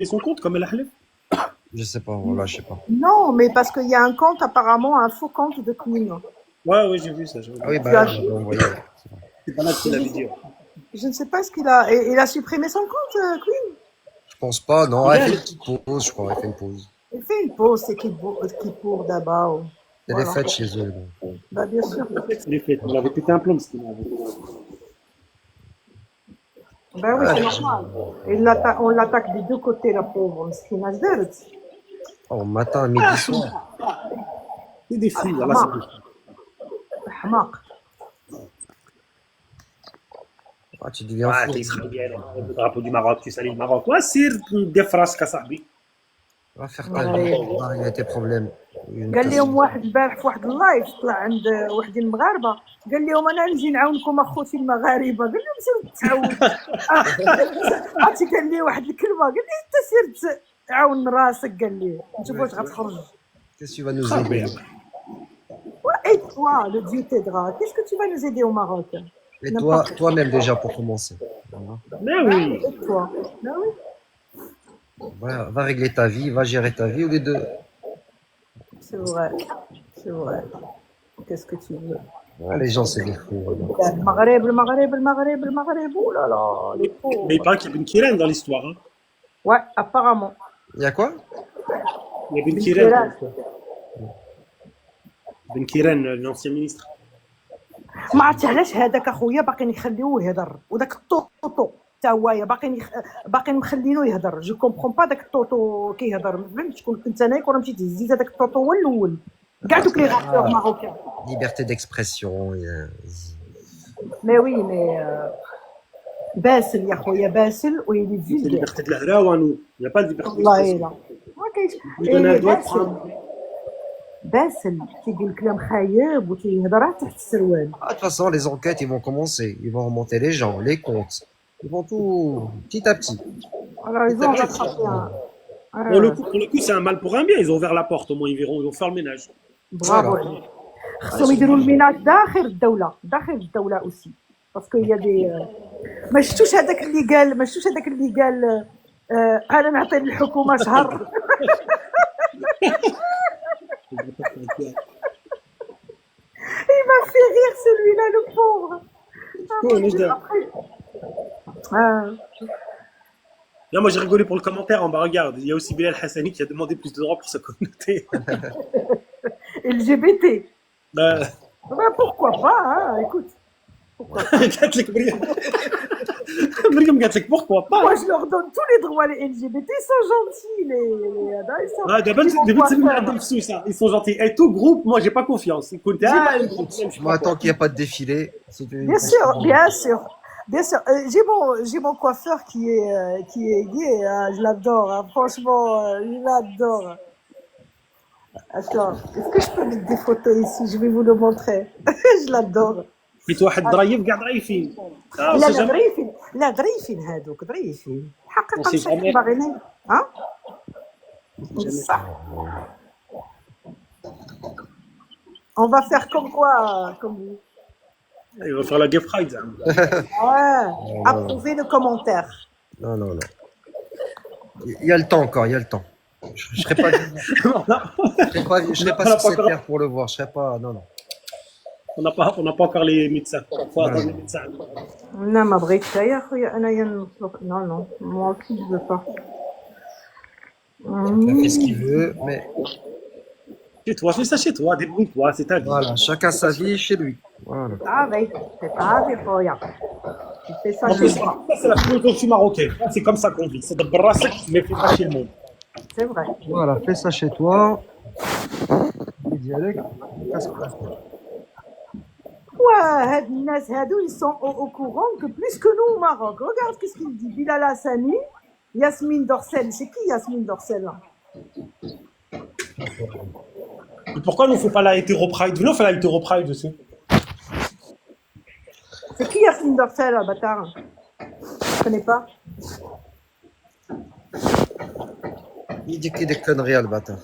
son compte comme elle a halef. Je sais pas, voilà, je sais pas. Non, mais parce qu'il y a un compte, apparemment, un faux compte de Queen. Ouais, j'ai vu ça. Ah oui, Tu as bah, vu? j'avais envoyé. C'est pas là qui l'avait dit. Je ne sais pas ce qu'il a. Il a supprimé son compte, Queen. Je pense pas, non, elle Regarde. fait une petite pause, je crois, elle fait une pause. Il fait une pause, c'est qui pour d'abord. Elle est Voilà. faite chez eux, donc. Bah, bien sûr. Il est fait. Il avait pété un plomb, ce qu'il avait. Ben oui, Ah, c'est normal. On l'attaque des deux côtés, la pauvre. مسكينة اش دارت؟ oh, matin, midi, soir. C'est des filles, voilà, c'est tout. حماق. Ah, tu deviens Ouais, fou. t'es israélienne, le drapeau du Maroc, tu salis le Maroc. Ouais, c'est des phrases كصاحبي. Va faire ta vie, il y a tes problèmes. قال لهم واحد البارح في واحد اللايف طلع عند وحدين المغاربه قال لهم انا نجي نعاونكم اخوتي المغاربه قال لهم سير تعاون عرفتي قال لي واحد الكلمه قال لي انت سير تعاون راسك قال لي نشوف واش غتخرج. Qu'est-ce que tu vas nous aider? Et toi, le Dieu t'aidera. Qu'est-ce que tu vas nous aider au Maroc? Et toi, toi-même déjà pour commencer. Voilà. Mais oui. Et toi? Ben oui. Va régler ta vie, va gérer ta vie, ou les deux. C'est vrai, c'est vrai. Qu'est-ce que tu veux? Ah, les gens, c'est des fous. Voilà. Le Maghreb, oh là là, les pauvres. Mais il paraît qu'il y a Ben Kiren dans l'histoire. Hein. Ouais, apparemment. Il y a quoi? Il y a Ben Kiren dans l'histoire. Ben Kiren, l'ancien ministre. ما عرفتش علاش هذاك اخويا باقيين يخليوه يهضر وداك الطوطو حتى هو باقيين مخلينو يهضر. جو كومبرون با داك الطوطو كيهضر. ما فهمتش شكون كنت انا كون مشيت هزيت هذاك الطوطو هو الاول كاع دوك لي غاكتور ماروكان. Liberté d'expression. مي وي مي باسل يا خويا باسل ويلي C'est فيلي liberté de la hrawa, nous. Il n'y a pas de liberté والله d'expression. لا ما كاينش. Il donne un doigt de prendre. باسل كيقول كلام خايب وتيهضر تحت السروال. Ah, de toute façon, les enquêtes, ils vont commencer. Ils vont remonter les gens, les comptes. Ils vont tout petit à petit. Alors ils ont rattrapé un. Pour le coup, c'est un mal pour un bien. Ils ont ouvert la porte, au moins ils verront, ils vont faire le ménage. برافو عليك. خصهم يديروا الميناج داخل الدولة اوسي باسكو هي دي. ما شفتوش هذاك اللي قال انا نعطي للحكومة شهر. Il m'a fait rire celui-là, le pauvre. Là, moi j'ai rigolé pour le commentaire en bas, regarde. Il y a aussi Bilal Hassani qui a demandé plus de droits pour sa communauté. LGBT. Bah, Pourquoi pas, hein, écoute. Pourquoi pas. Pourquoi pas? Moi, je leur donne tous les droits, les LGBT, ils sont gentils, ils sont... Ah, ils sont gentils. Et tout groupe, moi j'ai pas confiance. Écoute, Moi, tant qu'il n'y a pas de défilé, c'est une... Bien sûr. J'ai mon coiffeur qui est gay, hein, je l'adore, hein, franchement, je l'adore. Attends, est-ce que je peux mettre des photos ici? Je vais vous le montrer. Je l'adore. في واحد ضريف كاع ضريفين. لا ضريفين هادوك ضريفين حقيقة مش باغيين ها صح. On va faire comme quoi comme vous. Il va faire la gay pride. Ouais, approuvez le commentaire. Non. Il y a le temps encore, il y a le temps. Je serai pas je serai pas sur cette terre pour le voir, je serai pas non. On n'a pas encore les médecins. Faut attendre les médecins. Non, ما بغيتش يا خويا انايا نطلق. Non, moi aussi je veux pas. Il fait ce qu'il veut, mais Chez toi, fais ça chez toi, débrouille-toi, c'est ta vie. voilà, chacun sa vie chez lui. Voilà. C'est pas des خويا. Tu fais ça En chez plus, toi. ça, c'est la philosophie marocaine. C'est comme ça qu'on vit. C'est de brasser, mais fais pas chez le monde. C'est vrai. Voilà, fais ça chez toi. Les dialectes, casse-pas. Ouais, الناس هادو ils sont au courant que plus que nous au Maroc. Regarde qu'est-ce qu'il dit. Bilal Hassani, Yasmine Dorcel. C'est qui Yasmine Dorcel? Et pourquoi nous ne fait pas la hétéro pride? Venez, on fait la hétéro pride aussi. C'est qui Yasmine Dorcel, bâtard? Je connais pas. Il dit qu'il y a des conneries, le bâtard.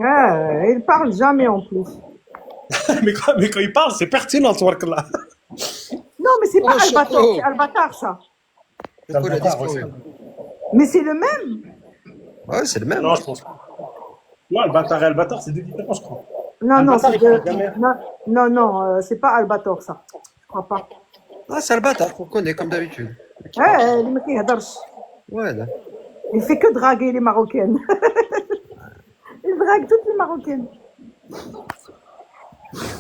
Ouais, il parle jamais en plus. mais quand il parle, c'est pertinent, ce work-là. Non, mais c'est pas Albatar, chapeau. c'est Albatar ça. C'est quoi la discours? Mais c'est le même. Ouais, c'est le même. Non, je pense pas. Non, Albatar et Albatar, c'est deux différents, je crois. Non, non, Albatar, c'est il prend de... jamais. Non, non, non, c'est pas Albator, ça. Je crois pas. Ah, c'est Albatar, on connaît comme d'habitude. Ouais, il me كيهضرش. Ouais, là. Il fait que draguer les Marocaines. Il drague toutes les Marocaines.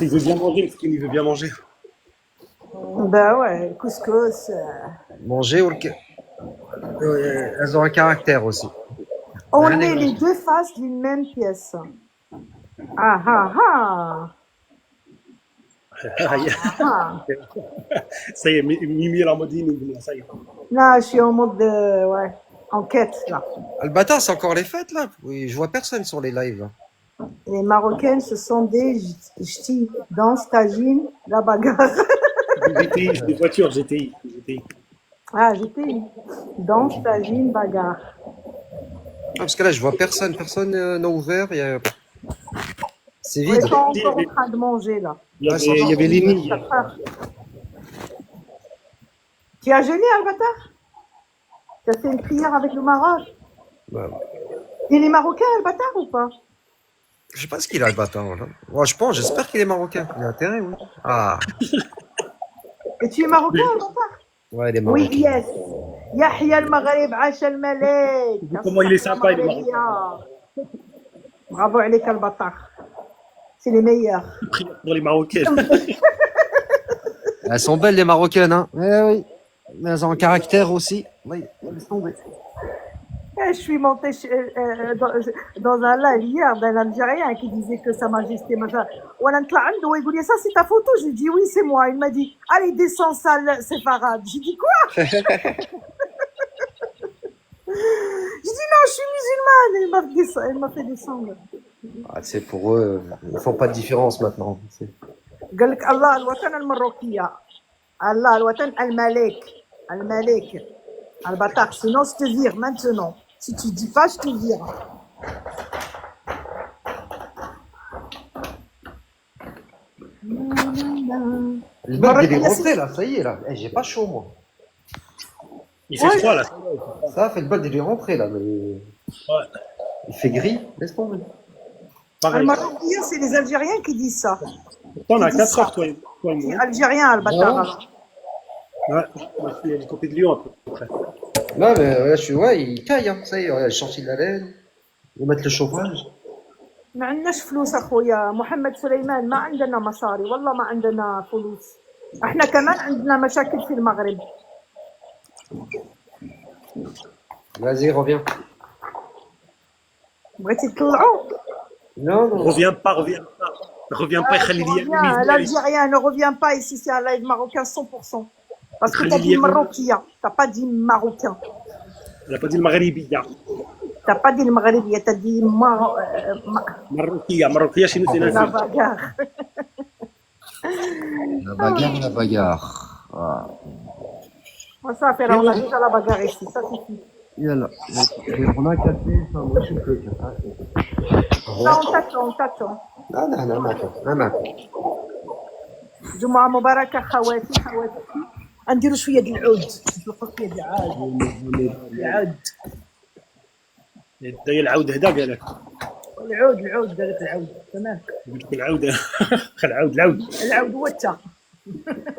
Il veut bien manger, le skin, il veut bien manger. Ben ouais, couscous. Manger ou le... Elles ont un caractère aussi. On Rien est n'est les gratuit. deux faces d'une même pièce. Ah ah ah. Ah, Ah. ça y est, Mimi la modine, ça y est. Là, je suis en mode de... Ouais, enquête, là. Albatar, c'est encore les fêtes, là? Oui, je vois personne sur les lives, là. Les Marocaines, ce sont des ch'tis. Danse, tagine, la bagarre. GTI, des voitures, GTI. Ah, j'étais. Danse, tagine, bagarre. Ah, parce que là, je vois personne. Personne n'a ouvert. C'est Ils vide. sont encore en train de manger, là. Il y avait Léni. 4 heures. Tu as jeûné, Albatar? Tu as fait une prière avec le Maroc? Bah, Il est marocain, Albatar, ou pas? je sais pas ce qu'il a, Albatar. Là. Ouais, j'espère qu'il est marocain. Il a intérêt, oui. Ah, Et tu es marocain, Albatar? ouais, il est Oui, marocain. yes. Yahya al-Maghreb, Acha al-Malek. Comment il est sympa, il est marocain. Bravo عليك Albatar. C'est les meilleurs. Prière pour les Marocaines. Elles sont belles, les Marocaines, hein. Eh oui. Mais elles ont un caractère aussi. Oui, laisse tomber. Je suis montée dans un live hier d'un Algérien qui disait que Sa Majesté, machin. Voilà, il dit ça, c'est ta photo. J'ai dit oui, c'est moi. Il m'a dit, allez, descends, sale séfarade. J'ai dit quoi? J'ai dit non, je suis musulmane. Il m'a fait descendre. Ah, c'est pour eux, ils font pas de différence maintenant. قال لك الله الوطن المروكية. Allah, الوطن الملك. الملك. Albatar, sinon je te vire maintenant. Si tu dis pas, je te vire. Le bal, il est rentré, là. Ça y est, là. Eh, j'ai pas chaud, moi. Il fait froid, là. Ça fait le bal, il est rentré, là. Mais... Ouais. Il fait gris. Laisse tomber. Pareil. Al-Marocain, c'est les Algériens qui disent ça. Pourtant, on a 4 heures, toi et C'est moi. algérien, Albatar. alors. Ouais, moi, je suis du côté de Lyon, à peu près. Non, mais là, je suis, ouais, il caille, hein. Ça y est, il est sorti de la laine. Il va mettre le chauffage. ما عندناش فلوس اخويا محمد سليمان ما عندنا مصاري والله ما عندنا فلوس احنا كمان عندنا مشاكل في المغرب Vas-y, reviens. بغيتي تطلعوا Non, non. Reviens pas. Reviens pas, Khalili. l'Algérien ne revient pas ici c'est un live marocain 100% parce que t'as dit Khalili, marocain t'as pas dit marocain Il n'a pas dit le Maghribiya. t'as pas dit le maghrébien t'as dit Marocain, chez nous, c'est la la bagarre La bagarre. Ah. ça fait on a déjà la bagarre ici ça suffit Yalla. On a un café, ça, moi, je suis peu. là on t'attend لا لا لا ما في جمعة مباركة خواتي نديرو شوية د العود نطلقو شوية د العود داير العود هدا قال لك. العود قالت العود تمام قلت لك العود. العود العود هو انت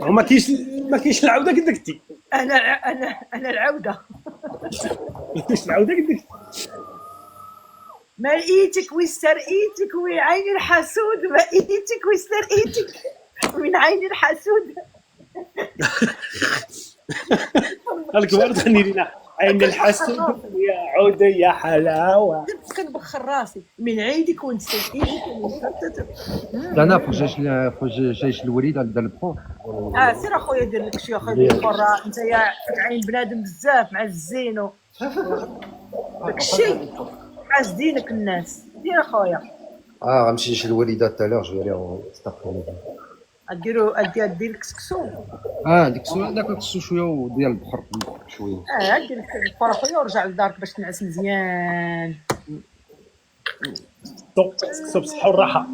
ما كاينش العوده قد قلتي. انا العودة ما كاينش العوده قد قلتي. ما لقيتك واسترقيتك وعين الحسود ما لقيتك واسترقيتك من عين الحسود قالك برضه غني لنا عين الحسود يا عوده يا حلاوه. كنبخر راسي من عيدك ونسترقيتك لا faut جايش الوليد على البرون سير اخويا دير لك شي اخويا برا انت يا عين بنادم بزاف مع الزينو داكشي حاسدينك الناس دير اخويا غنمشي نشري الوليدات حتى لور جو عليهم استغفر ادير لك سكسو ديك السوية هذاك خصو شويه وديال البحر شويه ادير لك الفرح اخويا ورجع لدارك باش تنعس مزيان سكسو بصحه والراحه.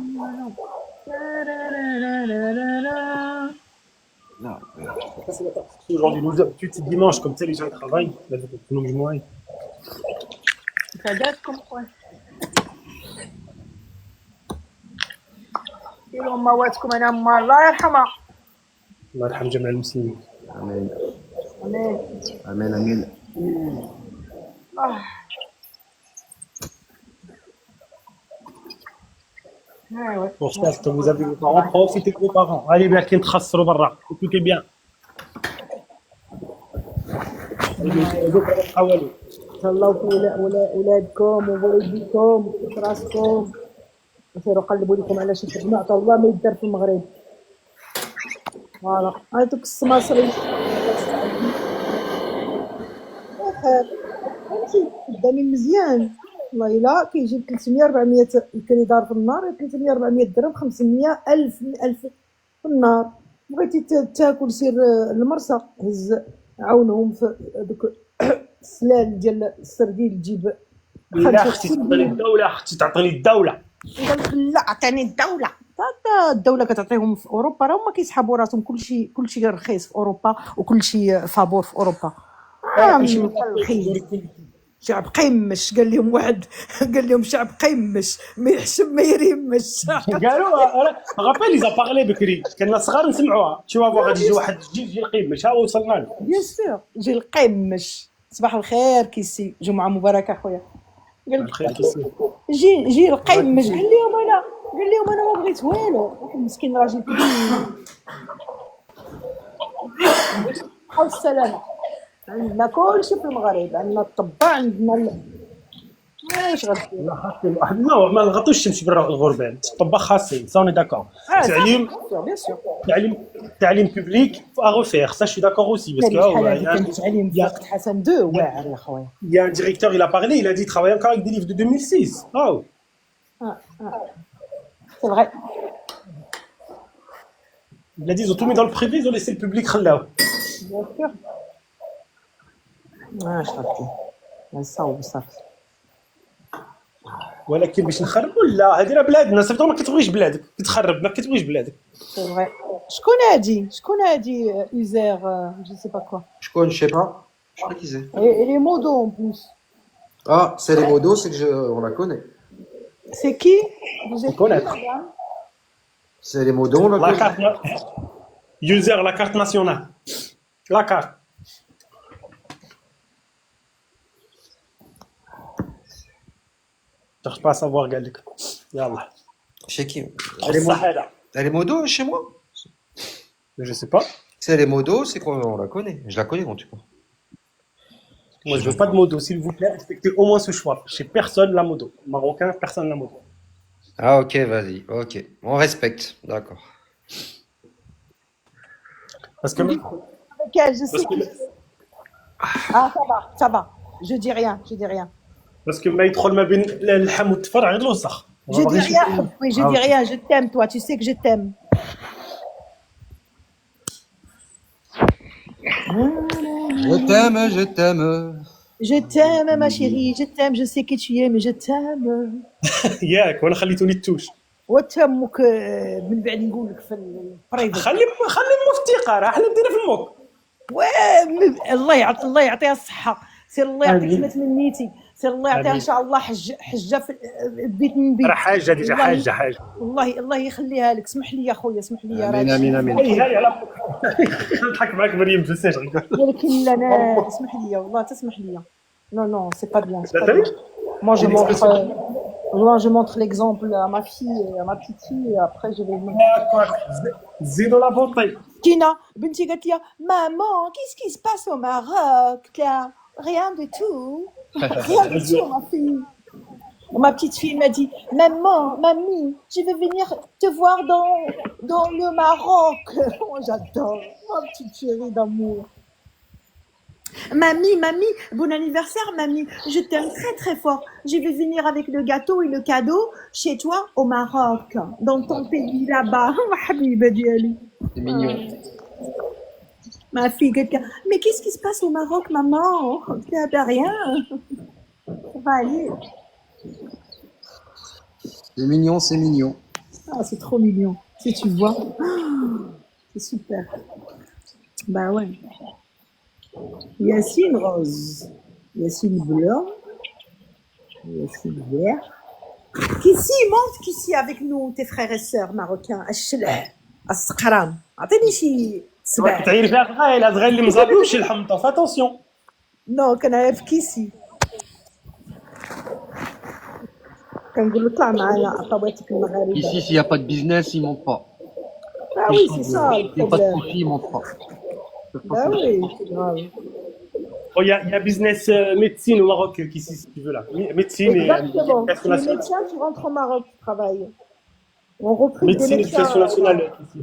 لا Aujourd'hui, nous, tu sais, dimanche, comme tu sais, les gens ils travaillent. Là, nous, ساداتكم خويا ديروا مواتكم انا ما الله يرحمها الله يرحم جميع المسلمين. امين امين امين امين. ايوا Pour ça, que vous avez vos parents, profitez de vos parents. Allez bien كي نتخسروا برا. Écoutez bien. حاولوا. تهلاو في ولادكم ووليديكم وفي راسكم وسيروا قلبوا لكم على شي خدمه عطا الله ما يدار في المغرب. فوالا هادوك السماسرين فهمتي قدامي مزيان والله الا كيجيب 300 400 كان يدار في النهار 300 400 درهم 500 1000 1000 في النهار. بغيتي تاكل سير المرسى هز عاونهم في دوك السلال ديال السرديل تجيب لا اختي تعطيني الدولة، اختي تعطيني الدولة. قال لا عطيني الدولة. حتى الدولة كتعطيهم في اوروبا راه هما كيسحبوا راسهم كلشي رخيص في اوروبا وكلشي فابور في اوروبا. كلشي من رخيص شعب قيمش قال لهم واحد قال لهم شعب قيمش ما يحسب ما يريمش. قالوا غابيل لي زابارلي بكري كنا صغار نسمعوها. شو غادي يجي واحد جيل القيمش ها وصلنا له. بيان سور جي القيمش. صباح الخير كيسي جمعة مباركة خويا. قال الخير كيسير. جي القيمش قال لهم انا ما بغيت والو. واحد مسكين راجل كبير حول السلامة. عندنا كلشي في المغرب عندنا الطباع عندنا اش غدير. لا ما نغطوش الشمس برا الغربان. الطباخ خاصين سوني داكور. تعليم بيان سور تعليم بوبليك ا ريفير سا شي داكور اوسي باسكو كان تعليم في وقت حسن 2 واعر يا خويا. il y a un directeur il a parlé il a dit il travaille encore avec des livres de 2006. Oh c'est vrai. Il a dit ils ont tout mis dans le privé ils ont laissé le public خلاو. بيان سور اش غدير نصاوب صافي. ولكن باش نخربوا لا هذه راه بلادنا صافي ما كتبغيش بلادك كتخرب ما كتبغيش بلادك. سي فري. شكون هادي يوزر جو سي با كوا. Je sais pas. Je sais pas qui c'est. Et les modos en plus. Ah, c'est les modos, c'est que on la connaît. C'est qui? Vous êtes connaître. C'est les modos, on la La connaît. carte user la carte nationale. La carte. cherche pas à savoir قال لك يلا. Chez qui? الصحة. Elle est modo chez moi? Je sais pas. C'est les modos, c'est qu'on on la connaît. Je la connais en tout cas. Moi je veux pas de modo s'il vous plaît respectez au moins ce choix. Chez personne la modo. Marocain personne la modo. Ah ok, vas-y, ok. On respecte, d'accord. Parce que Avec elle, je sais qui c'est. Ah ça va. Je dis rien. parce que ما يدخل ما بين اللحم والتفر غير الوسخ. Je dis rien. Oui, je dis rien. Je t'aime toi. Tu sais que je t'aime. Je t'aime. Je t'aime ma chérie. Je t'aime. Je sais qui tu es mais je t'aime. ياك وانا خليتوني التوش. وتمك من بعد نقول لك في البريفي. خلي مو في الثقه راه حنا بدينا في الموك. الله يعطيها الصحة. سير الله يعطيك ما تمنيتي. سير الله يعطيها ان شاء الله حجة في البيت من بيت. راه حاجه ديجا حاجه. الله يخليها لك. اسمح لي يا خويا اسمح لي. امين. هاي على نضحك معاك مريم جو سي ولكن لا انا اسمح لي والله تسمح لي. Non, c'est pas bien. Moi je montre l'exemple à ma fille et à ma petite fille et après je vais زيدوا لا بوطي. Tina, بنتي قالت لي maman, qu'est-ce qui se passe au Maroc là? Rien du tout. Rien du tout ma fille. Ma petite fille m'a dit mamie, je vais venir te voir dans le Maroc. Oh, j'adore. Ma petite chérie d'amour. Mamie, bon anniversaire, mamie. Je t'aime très très fort. Je vais venir avec le gâteau et le cadeau chez toi au Maroc, dans ton pays là-bas. C'est mignon. Ma fille, mais qu'est-ce qui se passe au Maroc, maman? T'as rien. Ça va aller. C'est mignon. Ah, c'est trop mignon. Si tu vois. C'est super. Bah ouais. Yacine rose, Yacine bleu, Qu'ici, montre qu'ici avec nous, tes frères et sœurs marocains, الشلع السقران عطيني شي سبع. تعير فيها صغير صغير اللي مزابيوش الحمطه فاتونسيون. نو كنعرف كيسي كنقول له طلع معايا عطواتك المغاربه. Ici, s'il n'y a pas de business, ils montent pas. Ah oui, c'est ça le S'il n'y a pas de problème. profit, ils montent pas. Bah oui, c'est grave. Oh, il y a business médecine au Maroc qui si tu veux là. Médecine et Exactement. éducation Tu es nationale. médecin, tu rentres au Maroc, tu travailles. On recrute des Médecine et médecins. éducation nationale. Ici.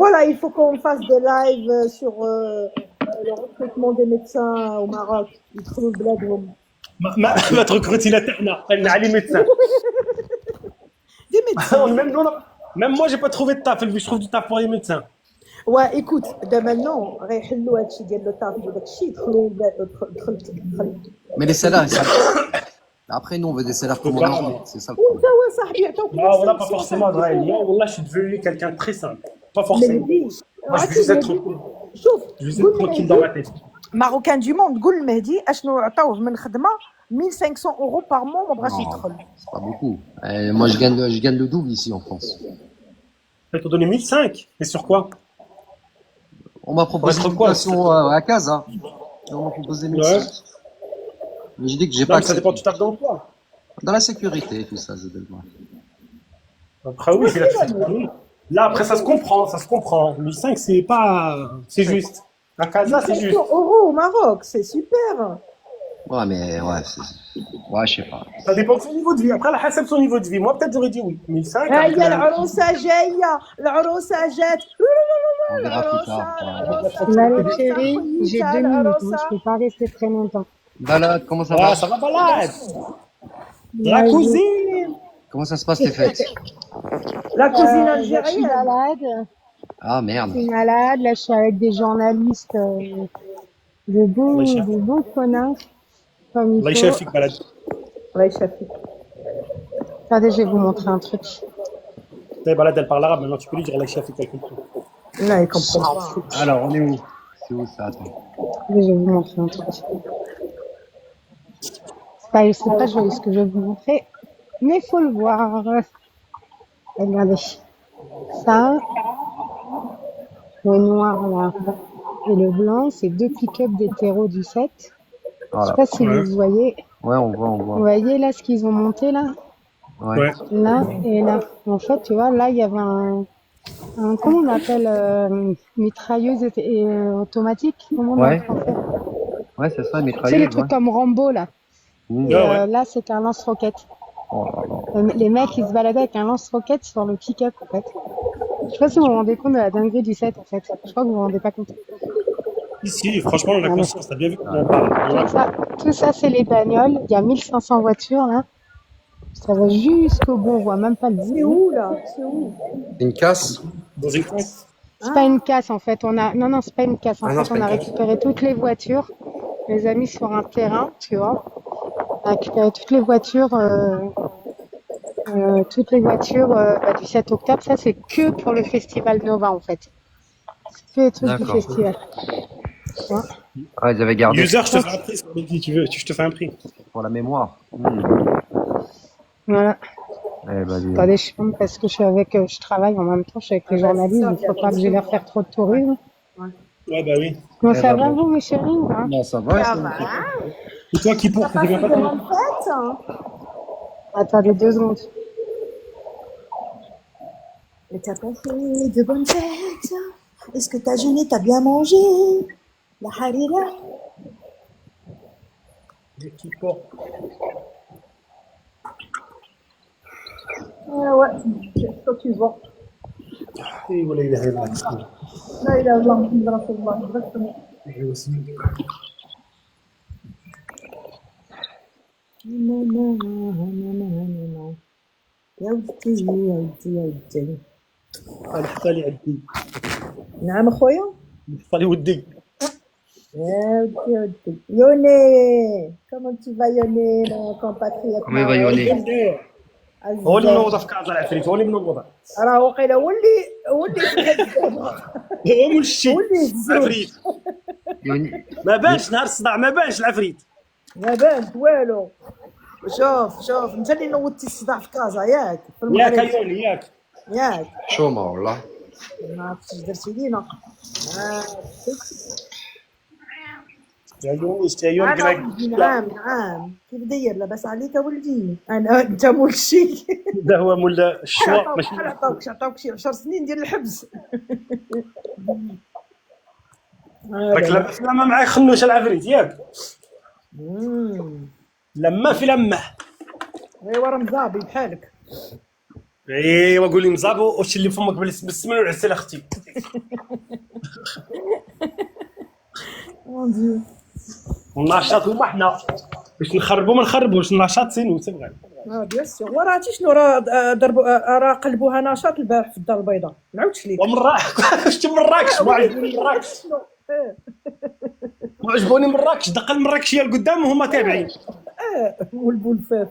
Voilà, il faut qu'on fasse des lives sur le recrutement des médecins au Maroc. Ils trouvent بلادهم. ما تركروتي لا تاعنا قلنا علي médecin. Des médecins. Même moi j'ai pas trouvé de taf, je trouve du taf pour les médecins. Ouais, écoute, دابا non, غيحلوا هادشي ديال لو طاف وداك الشيء يدخلوا دخلت. Mais les salaires, après, nous, on veut des salaires comme en Europe. C'est ça le problème. وانت وصاحبي يعطوك Ah voilà, pas forcément Israélien. Wallah, je suis devenu quelqu'un de très simple. Pas forcément. Moi je veux juste être شوف je veux juste être tranquille dans ma tête. ماروكان دو موند قول لمهدي اشنو عطاوه من خدمه 1500 euros par mois ما بغاش يدخل. C'est pas beaucoup. Moi, je gagne le double ici en France. Ils t'ont donné 1005. Et sur quoi? On m'a proposé Pour être une quoi, situation à Casa. On m'a proposé 1500. Mais j'ai dit que j'ai Non, pas mais ça dépend du taf dans quoi. Dans la sécurité, tout ça, je vais le voir. Après oui, c'est la là après ça se comprend. 1005 c'est pas c'est juste. À Casa c'est 1500 juste. euros au Maroc, c'est super. Ouais, mais ouais, ouais, je sais pas. Ça dépend de son niveau de vie. Après, la hasab son niveau de vie. Moi, peut-être j'aurais dit oui. 1005. هيا العروسه جايه العروسه جات. On verra plus tard. Allez, chérie, j'ai 2 minutes, hein, je peux pas rester très longtemps. Balade, comment ça Ah, va? ça va balade. La cousine. Comment ça se passe tes fêtes? La cousine Je suis algérienne. malade, Ah merde. là je suis avec des journalistes, de bons connards, comme Allah il faut. يشافيك balade. الله يشافيك. Regardez, je vais vous montrer un truc. Tu balade, elle parle arabe. Maintenant, tu peux lui dire Allah يشافيك, elle comprend. لا il comprend pas. Alors, on est où? C'est où ça? Attends. Je vais vous montrer un truc. C'est pas joli ce que je vais vous montrer, mais il faut le voir. Regardez. Ça, le noir là, et le blanc, c'est 2 pick-up des terreaux du 7. Je Voilà. sais pas si vous voyez. Ouais, on voit. Vous voyez là ce qu'ils ont monté là? Ouais. Là et là. En fait, tu vois, là, il y avait comment on appelle, mitrailleuse automatique? Comment on Ouais. appelle en fait? Ouais, c'est ça, Tu sais, les mitrailleuse. trucs comme Rambo là. Mmh. Et, Ouais. là, c'est un lance-roquette. Oh là là. Les mecs, ils se baladaient avec un lance-roquette sur le pick-up en fait. Je sais pas si vous vous rendez compte de la dinguerie du 7 en fait. Je crois que vous vous rendez pas compte. Ici, franchement, on a conscience. T'as bien vu qu'on en parle. Tout ça, c'est les bagnoles. Il y a 1500 voitures là. Ça va jusqu'au bout, on voit même pas le bout. C'est où là? C'est où? Une casse? Dans une caisse. C'est pas une casse en fait. Non, c'est pas une casse. En Ah non, fait, c'est pas on a une casse. récupéré toutes les voitures, les a mis sur un terrain, tu vois. On a récupéré toutes les voitures, du 7 octobre. Ça, c'est que pour le festival Nova en fait. C'est que les trucs du D'accord. festival. Tu vois. Ah, ils avaient gardé User, je te fais un prix. Si tu veux, je te fais un prix. pour la mémoire. Voilà. Eh ben, dis donc. Attendez, je filme parce que je travaille en même temps, je suis avec les journalistes, il faut pas que je leur faire trop de tourisme. Ouais, bah oui. Bon, Eh ça ben, va bon. vous, mes chéris, ou pas? Non, ça va. Ça ça va. Et toi qui pour T'as passé de bonnes fêtes? Attendez 2 secondes. Mais t'as passé de bonnes fêtes? Est-ce que t'as jeûné? T'as bien mangé? La harira? Et qui pour Ouais, c'est ce que tu vois. Et voilà, il est là. لا إله إلا الله محمد رسول الله. Exactement. يا ودي يا ودي يا ودي. الحفالي عندي. نعم أخويا. الحفالي ودي. يا ودي يا ودي. يوني. Comment tu vas Yoni, mon compatriote? Comment il va Yoni? هو اللي منوضه في كازا العفريت، هو اللي منوضه. راه وقيله هو اللي هو مشي. هو اللي يهزو. العفريت. Yoni. ما بانش نهار الصداع، ما بانش العفريت. ما بانت والو. شوف انت اللي نوضتي الصداع في كازا ياك في ياك المغرب عيوني ياك. ياك شومة والله. ما عرفتش اش درتي لينا عيوني شتي عيوني انا ولدي نعم كيف داير لاباس عليك ولدي انا انت مول الشي هذا هو مول الشوا ماشي عطاوك شي 10 سنين ديال الحبس راك لاباس لما معاك خنوش العفريت ياك لما في لمه. ايوا راه مزابي بحالك ايوا قول لي مزابو واش اللي فمك بالسمن والعسل اختي. مون ديو النشاط هما حنا باش نخربوا ما نخربوش النشاط سينو تبغى. بيان سور وراتي شنو راه ضربوا راه قلبوها نشاط البارح في الدار البيضاء ما نعاودش ليك شتي مراكش ما عجبوني مراكش ما عجبوني مراكش دق المراكشيه لقدام وهما تابعين. والبولفاف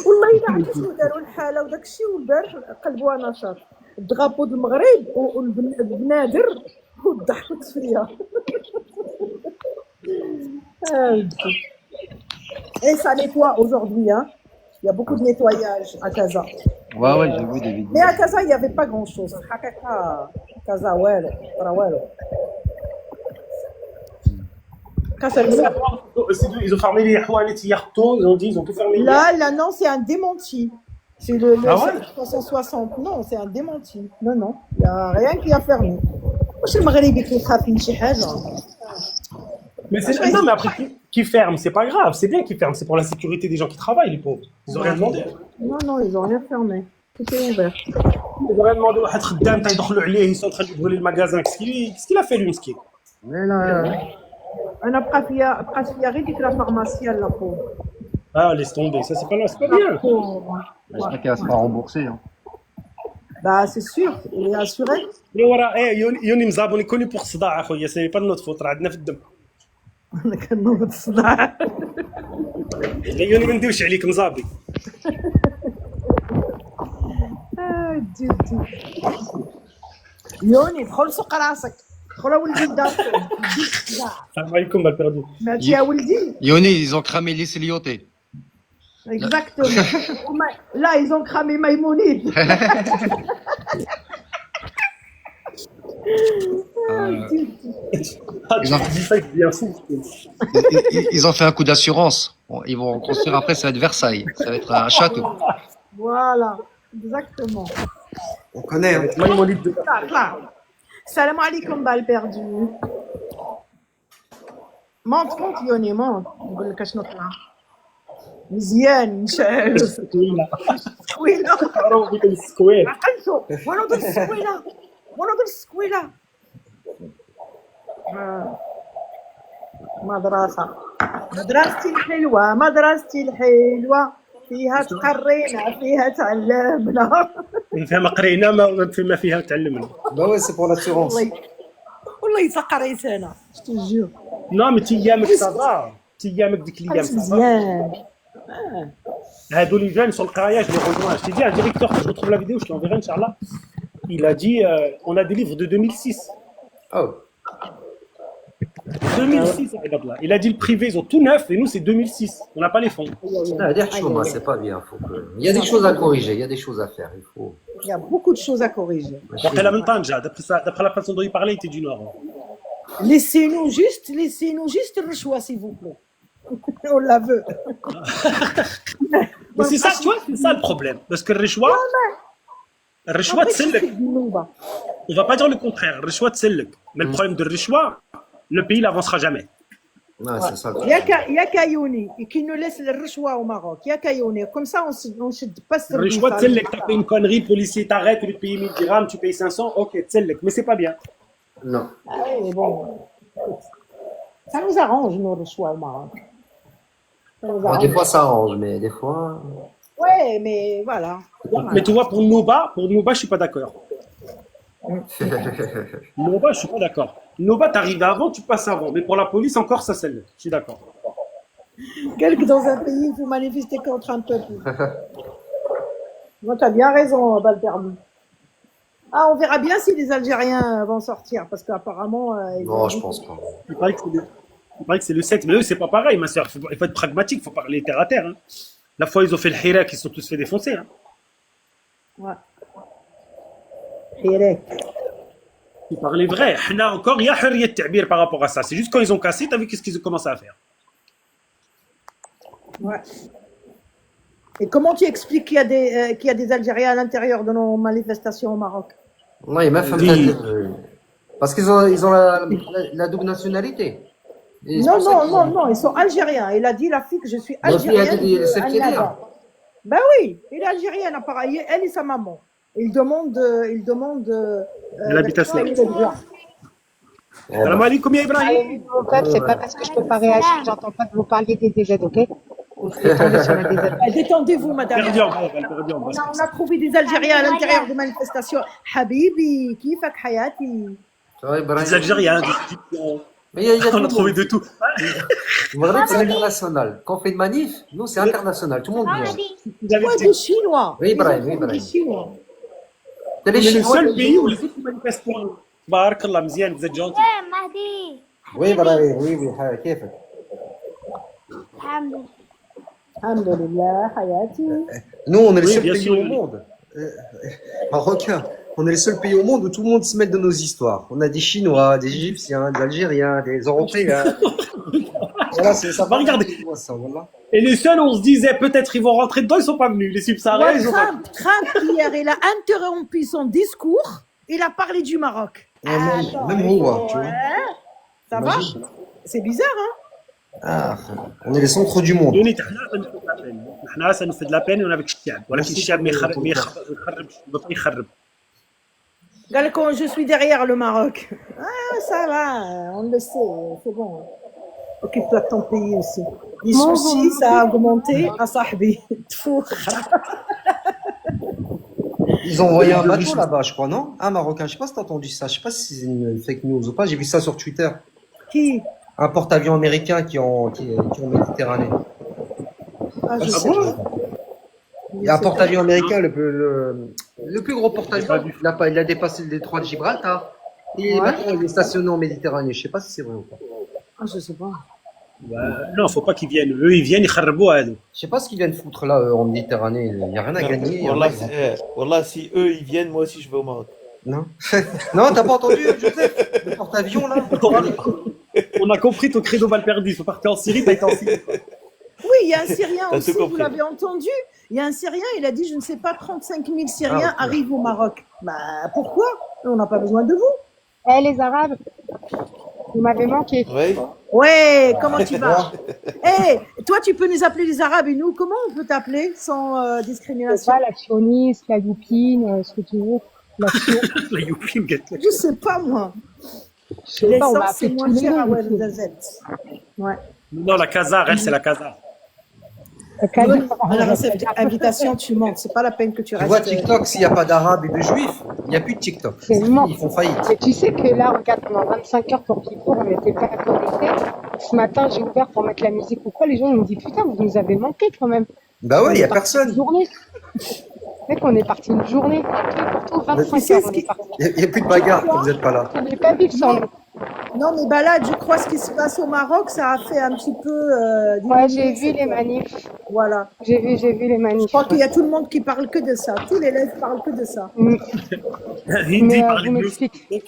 والله الا عرفتي شنو داروا الحاله وداك الشيء والبارح قلبوها نشاط الدغابو د المغرب والبنادر والضحك والتفريه. Et ça nettoie aujourd'hui, hein. Il y a beaucoup de nettoyage à Casa. Ouais, j'ai vu des vidéos. Mais à Casa, il n'y avait pas grand-chose. Casa, ouais, Ils ont fermé les Juanettes hier tôt, ils ont dit ils ont tout fermé. Là, non, c'est un démenti. C'est le Ah ouais 360. Non, c'est un démenti. Non, il n'y a rien qui a fermé. واش المغربي كيخاف من شي حاجه. Mais c'est non, mais après qui ferme, c'est pas grave, c'est bien qu'ils ferment, c'est pour la sécurité des gens qui travaillent, les pauvres. Ils ont rien demandé. Non, ils ont rien fermé. Tout est ouvert. Ils ont rien demandé. واحد خدام تيدخلوا عليه ils sont en train d'ouvrir le magasin. Qu'est-ce qu'il a fait lui مسكين. Mais là, انا بقى فيا غير ديك لا فارماسيا لا بو. Ah, laisse tomber, ça c'est pas bien. j'espère qu'elle va se faire rembourser. Hein. Bah c'est sûr, il est assuré. اللي ورا يوني مزابوني كوني بوغ الصداع اخويا سي با نوت فوت راه عندنا في الدم. انا كنوض الصداع. يوني ما نديوش عليك مزابي. جدي يوني دخل سوق راسك دخل ولدي لداركم. السلام عليكم بالبردو. ماشي يا ولدي. Yoni, ils ont cramé les Lyoté. Exactement. Là, ils ont cramé Maïmonide. Ils ont fait un coup d'assurance. Bon, ils vont construire après, ça va être Versailles. Ça va être un château. Voilà, exactement. On connaît. Hein. Là. Salam alaikum, balle perdue. Monte, Yoni, monte. نقول لك اشنو طلع. مزيان مشعل. سكويله. سكويله. السكويل. عقلتو. ونوض السكويله. مدرستي الحلوة فيها تقرينا فيها تعلمنا. فيها قرينا ما فيها تعلمنا. Bah ouais, c'est pour l'assurance. والله تقريت انا جوجو. نو مي تيامك صافا تيامك ديك الايام صافا. مزيان. هادو لي جان sur le carriage les rejoint. Je t'ai dit un directeur que je retrouve la vidéo je te l'enverrai inchallah. Il a dit on a des livres de 2006. Oh. 2006 il a dit le privé ils ont tout neuf et nous c'est 2006. On n'a pas les fonds. C'est pas bien. Il y a des choses à corriger, il y a des choses à faire. Il y a beaucoup de choses à corriger. D'après la Mentanja, d'après la façon dont il parlait, il était du Nord. Laissez-nous juste le choix, s'il vous plaît. On la veut. Mais c'est ça, tu vois, c'est ça le problème. Parce que le choix, c'est on va pas dire le contraire. Le choix, c'est mais le problème de choix, le pays n'avancera jamais. Ouais, c'est ça. Il y a Kayouni qui nous laisse le choix au Maroc. Il y a Kayouni. Comme ça, on se passe le choix, c'est tu as fait une connerie, le policier t'arrête, tu payes 1000 dirhams, tu payes 500, ok, mais c'est pas bien. Non. Ah oui, bon. Ça nous arrange, nous, le choix au Maroc. Alors, des fois, ça arrange, mais des fois. Ouais, mais voilà. Mais tu vois, pour Noba, je suis pas d'accord. Noba, je suis pas d'accord. Noba, t'arrives avant, tu passes avant. Mais pour la police, encore, ça c'est je suis d'accord. Quelque dans un pays, il faut manifester contre un peuple. Moi, tu as bien raison, Balpermi. Ah, on verra bien si les Algériens vont sortir, parce qu'apparemment... non, je pense pas. Il paraît que c'est le 7, mais eux, c'est pas pareil, ma soeur. Il faut être pragmatique, il faut parler terre à terre. Hein. La fois, ils ont fait le Hirak, ils se sont tous fait défoncer. Hein. Ouais. Hirek. Ils parlaient vrai. Hna encore, il y a Hurriyat Ta'bir par rapport à ça. C'est juste quand ils ont cassé, t'as vu qu'est-ce qu'ils ont commencé à faire. Ouais. Et comment tu expliques qu'il y a des Algériens à l'intérieur de nos manifestations au Maroc? Ouais, ma femme, Oui. parce qu'ils ont, la double nationalité. Et c'est Non, pour ça non, qu'ils non, ont- non, ils sont algériens. Il a dit, la fille, que je suis La fille a algérienne. dit, de c'est ce qu'il dit, Annaba. hein. Ben oui, il est algérien, pareil, elle et sa maman. Il demande L'habitation. le droit. Salam alaikum, ya Ibrahim. Allez, mon peuple, c'est pas parce que je peux pas réagir, j'entends pas que vous parliez des DZ, ok? Vous détendez sur la DZ. Détendez-vous, madame. Perdion, On a trouvé des Algériens à l'intérieur des manifestations. Habibi, kifak hayati. Tu vois, Ibrahim. des Algériens, des Égyptiens. Mais il y a On tout a le trouvé monde. de tout. Le Maghreb, c'est international. Quand on fait une manif, nous, c'est international. Tout le monde vient. Vous avez Ouais, dit- des Chinois. Oui, Ibrahim, oui, Des Ibrahim. Chinois. T'as les On est le Chinois, seul les- pays où les autres manifestants. Barakallah, Mzian, vous êtes gentils. Oui, Ibrahim, oui, oui, كيفك. Alhamdulillah, hayati. Nous, on est le Oui, seul bien pays sûr, au oui. monde. Marocain. On est le seul pays au monde où tout le monde se mêle de nos histoires. On a des Chinois, des Égyptiens, des Algériens, des Européens. Voilà, c'est ça. Bah, regardez. Ça, voilà. Et les seuls, on se disait peut-être ils vont rentrer dedans, ils sont pas venus. Les subsahariens, Ouais, ils ont pas venus. Trump, hier, il a interrompu son discours. Il a parlé du Maroc. Même moi, tu vois. Ça va? Imagine. C'est bizarre, hein? Ah, on est les centres du monde. يونيت احنا سنفد لا بين احنا سنفد لا بين ونافك الشعب ولكن الشعب ما يخرب Regarde quand je suis derrière le Maroc. Ah, ça va, on le sait, c'est bon. Occupe-toi de ton pays aussi. Les Bon, soucis, bon. ça a augmenté à Sahbi. Tfou. Ils ont envoyé un bateau là-bas, je crois, non? Un Marocain. Je sais pas si t'as entendu ça. Je sais pas si c'est une fake news ou pas. J'ai vu ça sur Twitter. Qui? Un porte-avions américain qui est en Méditerranée. Ah, je Ah sais bon? pas. Il y a un porte-avions américain, le plus gros porte-avions. Pas vu. Il a dépassé le détroit de Gibraltar. Et Ouais. maintenant, il est stationné en Méditerranée. Je sais pas si c'est vrai ou pas. Ah, je sais pas. Non, faut pas qu'ils viennent. Eux, ils viennent, ils kharrabou هادو. Je sais pas ce qu'ils viennent foutre là en Méditerranée. Il n'y a rien à gagner. Wallah, si eux ils viennent, moi aussi je vais au Maroc. Non, non, t'as pas entendu, Joseph? Le porte-avions là? On a compris ton credo mal perdu. Il faut partir en Syrie, t'as été en Syrie. Oui, il y a un Syrien T'as aussi, tout vous compris. l'avez entendu. Il y a un Syrien, il a dit, je ne sais pas, 35 000 Syriens Ah, ok. arrivent au Maroc. Bah, pourquoi? On n'a pas besoin de vous. Eh, les Arabes, vous m'avez manqué. Oui. Ouais, comment tu vas? Eh, toi, tu peux nous appeler les Arabes et nous, comment on peut t'appeler sans C'est discrimination? pas la sioniste, la youpine, ce que tu veux. La sio... La Youpim, قالت لك. Je sais pas, moi. Je sais pas, on m'a L'essence, c'est appelé tous moins les cher à noms. Ouarzazate. Ouais. Non, la Khazar, elle, c'est la Khazar. À la invitation, tu montes. C'est pas la peine que tu Tu restes. vois, TikTok, s'il n'y a pas d'arabes et de juifs, il n'y a plus de TikTok. C'est mort. Ils font faillite. Mais tu sais que là, regarde, pendant 25 heures pour qu'il court, on n'était pas connectés. Ce matin, j'ai ouvert pour mettre la musique ou quoi. Les gens ils me disent putain, vous nous avez manqué quand même. Bah ouais, il n'y a On est parti personne. Une journée. Mec, on est parti une journée. Pour tout, 25 heures, on est parti. Il n'y a plus de bagarre quand vous n'êtes pas là. On n'est pas vite sans nous. Non, mais balade, je crois ce qui se passe au Maroc, ça a fait un petit peu. Ouais, j'ai vu les manifs. Voilà. J'ai vu les Je manifs. crois qu'il y a tout le monde qui parle que de ça. Tous les lives parlent que de ça. Hindi Mais parlait vous de m'expliquez.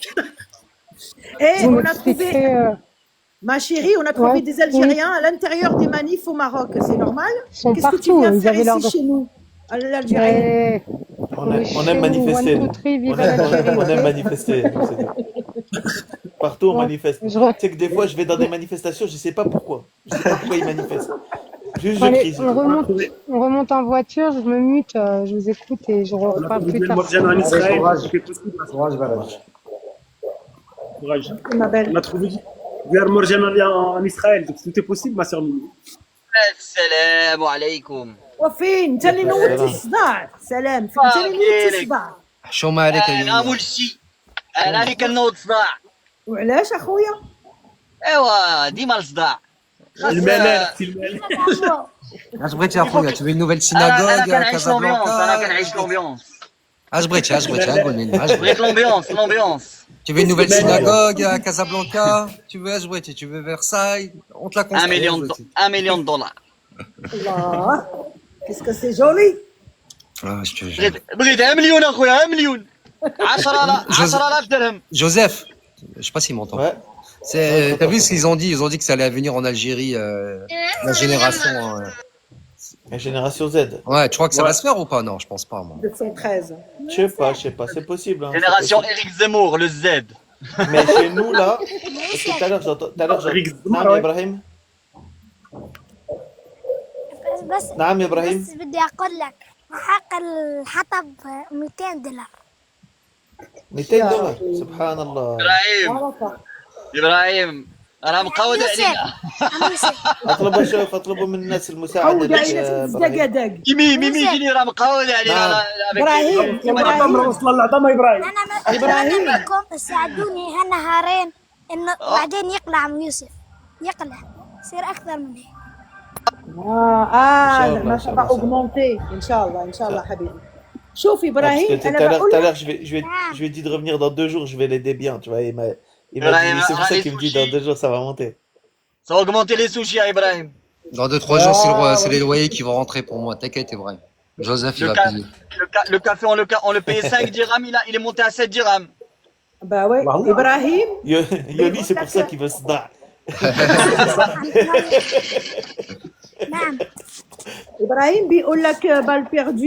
Et Vous on a m'expliquerez. trouvé, ma chérie, on a trouvé Ouais. des Algériens à l'intérieur des manifs au Maroc. C'est normal? Ils sont Qu'est-ce que tu partout. viens Ils faire avaient leur. ici chez nous, à l'Algérie? Mais On aime manifester. nous. On aime manifester. nous, c'est tout. Partout on Ouais. manifeste. Je re- Tu sais que des fois je vais dans des manifestations, je sais pas pourquoi. Je sais pas pourquoi ils manifestent. Juste je Allez, crie. c'est tout. on remonte en voiture, je me mute, je vous écoute et je On a reparle trouvé plus le tard. Morgiane en Israël. courage. C'est possible. Courage, Valère. Courage. Ma belle. On a trouvé Guerre Morgiane en Israël. Donc tout est possible, ma soeur. السلام عليكم وفين؟ انت اللي نوضت الصداع. سلام. فين انت اللي نوضت الصداع؟ حشومة عليك يا انا يونس. ملشي انا اللي كنوض صداع وعلاش اخويا؟ ايوا ديما الصداع الملال اختي الملال. اش بغيتي اخويا؟ tu veux une nouvelle انا synagogue à كنعيش لومبيونس انا Casablanca? كنعيش لومبيونس اش بغيتي قول لنا اش بغيت بغيتي؟ لومبيونس Tu veux une nouvelle synagogue à Casablanca? Tu veux اش بغيتي؟ Tu veux Versailles? On te la 1 construit. مليون 1 مليون دولار الله. Qu'est-ce que c'est joli. Ah, je te jure. بغيت 1 مليون اخويا 1 مليون 10000 درهم. Joseph, je sais pas s'il m'entend. Ouais. T'as vu ce qu'ils ont dit? Ils ont dit que ça allait venir en Algérie, la génération. La génération Z. Ouais, tu crois que ça Ouais. va se faire ou pas? Non, je pense pas, moi. 213. Je sais pas, c'est possible. Hein, Génération c'est Eric Zemmour, le Z. possible. Mais chez nous, là, parce que tout à l'heure, j'entends. Eric Zemmour, Naam, ouais. Ibrahim. بس Naam, Ibrahim. بس بدي أقول لك حق الحطب $200. $200. Subhanallah. ابراهيم راه مقود علينا. اطلبوا من الناس المساعدة عود لك على يا اسم إبراهيم. دقدق. ميمي جيني راه مقود علينا. نعم. ابراهيم العظمه وصل العظمه ابراهيم. أنا بدكم تساعدوني هالنهارين إنه بعدين يقلع من يوسف يقلع يصير أكثر من هيك. شاء الله، ما إن شاء شاء الله الله. اوغمونتي ان شاء الله ان شاء الله حبيبي. شوف Parce ابراهيم que انا tout à بقول l'heure, لك je lui ai dit de revenir dans 2 jours, je vais l'aider bien, tu vois. Il m'a Ibrahim, dit, c'est pour ça les qu'il me dit sushis. dans 2 jours, ça va monter. Ça va augmenter les sushis à Ibrahim. Dans 2-3 jours, c'est les loyers qui vont rentrer pour moi. T'inquiète, Ibrahim. Joseph, il Le, va ca- payer. le café, on le payait 5 dirhams, il est monté à 7 dirhams. bah ouais والله. ابراهيم Yoli, c'est pour ça qu'il veut se dar. نعم ابراهيم بيقول لك بال بيردو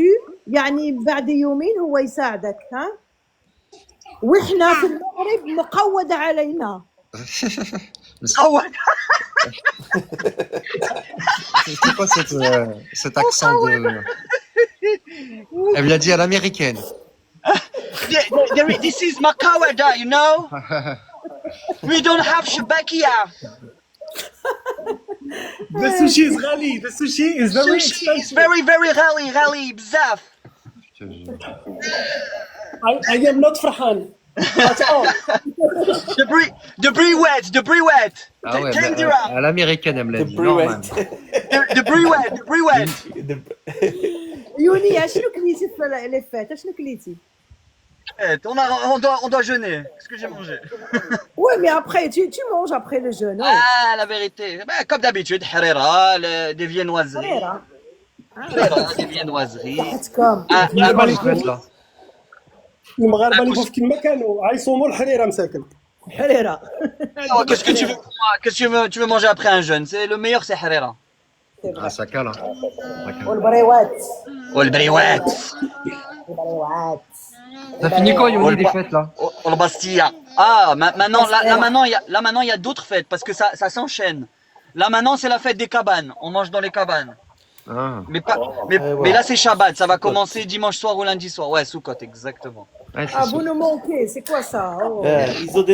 يعني بعد يومين هو يساعدك ها واحنا في المغرب مقود علينا. Oh, C'est quoi cet accent de. Elle me l'a dit à l'américaine. this is Makawada, you know? We don't have shabakia. The sushi is غالي. The sushi is very Sushi is expensive. very, very غالي بزاف. Je te jure. I am not فرحان. At all. The briwet. Ah ouais, 10 mais, dirhams. à l'américaine, elle me l'a The dit. Normal. Brewette. The briwet. يوني شنو كليتي في لي فات شنو كليتي؟ On doit jeûner. Qu'est-ce que j'ai mangé? Ouais mais après tu manges après le jeûne. Ouais. Ah, la vérité. Ben, comme d'habitude, harira, des viennoiseries. حريرة Harira, des viennoiseries. صحتكم. Ah, C'est quoi le fait, là? المغاربه اللي في كما كانوا عيصوموا الحريره مساكن. حريرة. oh, qu'est-ce que tu veux pour moi? Qu'est-ce que tu veux manger après un jeûne? C'est le meilleur, c'est harira. Ah, ça cale, hein. Ça cale. والبريوات. Oh, le briwet. البريوات. T'as fini quand, Oh, Yoni, le les ba- fêtes, là? Oh, le Bastilla. Ah, maintenant, là, maintenant, il y a d'autres fêtes parce que ça s'enchaîne. Là, maintenant, c'est la fête des cabanes. On mange dans les cabanes. Ah. Mais là, c'est Shabbat. Ça va commencer dimanche soir ou lundi soir. Ouais, Soukot, exactement. Ouais, c'est Ah sûr. vous nous manquez c'est quoi ça? Oh. Ils ont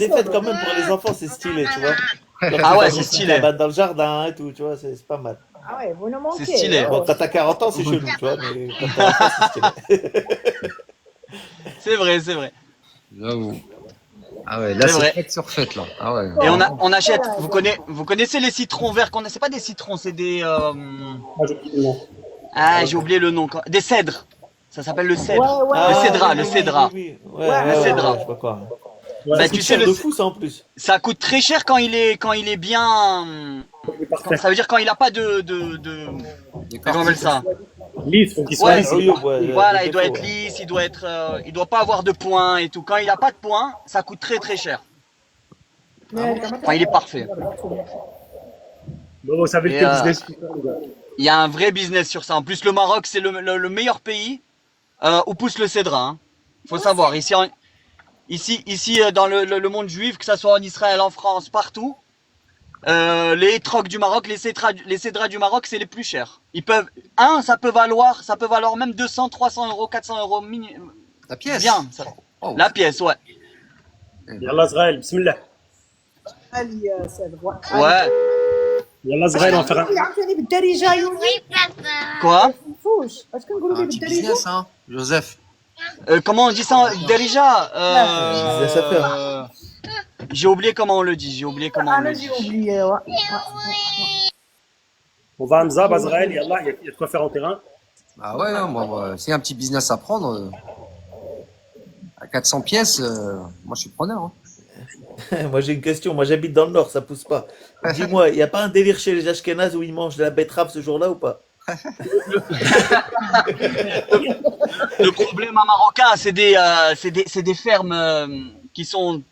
des fêtes quand même pour les enfants, c'est stylé, tu vois. Genre, Ah ouais, ils font c'est une stylé. cabane dans le jardin et tout, tu vois, c'est pas mal. Ah ouais vous nous manquez. C'est stylé. Oh. Bon, quand t'as 40 ans, c'est chelou, tu vois, mais quand t'as 20 ans, c'est stylé. C'est vrai, c'est vrai. J'avoue. Ah ouais, là, C'est vrai. c'est fête sur fête, là. Ah ouais. Et on achète. Vous connaissez les citrons verts qu'on a? C'est pas des citrons, c'est des. Ah, j'ai oublié le nom. Ah, j'ai oublié le nom. Des cèdres. Ça s'appelle le cèdre. Ouais, ouais. Le Ah, cédra, oui, le oui, cédra. oui, oui. Ouais, le cédra. Je sais pas quoi. Ouais, Bah, c'est tu Tu sais, sais, de fou, ça, en plus. ça coûte très cher quand il est bien. parfait. Ça veut dire quand il a pas de. Comment on appelle ça? Lisse, faut qu'il soit Ouais, lisse. voilà, il doit être lisse, il doit pas avoir de points et tout. Quand il a pas de points, ça coûte très très cher. Enfin, il est parfait. Bon, vous savez Et, quel business. Il y a un vrai business sur ça. En plus, le Maroc, c'est le meilleur pays où pousse le cédra. Hein. Faut savoir, ici dans le monde juif, que ça soit en Israël, en France, partout, les trocs du Maroc, les cédras du Maroc, c'est les plus chers. Ça peut valoir même 200, 300 euros, 400 euros La pièce? bien. Ça. Oh. La pièce, ouais. يلا صغير بسم الله. علي يا سيد. Ouais. يلا صغير on va faire un. عاوتاني بالدارجة يوني. Quoi? فوش اش كنقولوا Un به petit بالدارجة؟ business, hein, Joseph. Comment on dit ça déjà Business à faire. J'ai oublié comment on le dit. انا جي اوبليي. On va à Mzaba صغير يلا il y a de quoi faire en terrain. Ah ouais, hein, moi, s'il y a un petit business à prendre, à 400 pièces, moi, je suis preneur. Hein. Moi, j'ai une question. Moi, j'habite dans le nord, ça pousse pas. Dis-moi, il n'y a pas un délire chez les Ashkénazes où ils mangent de la betterave ce jour-là ou pas? Le problème à Marocain, c'est des fermes qui sont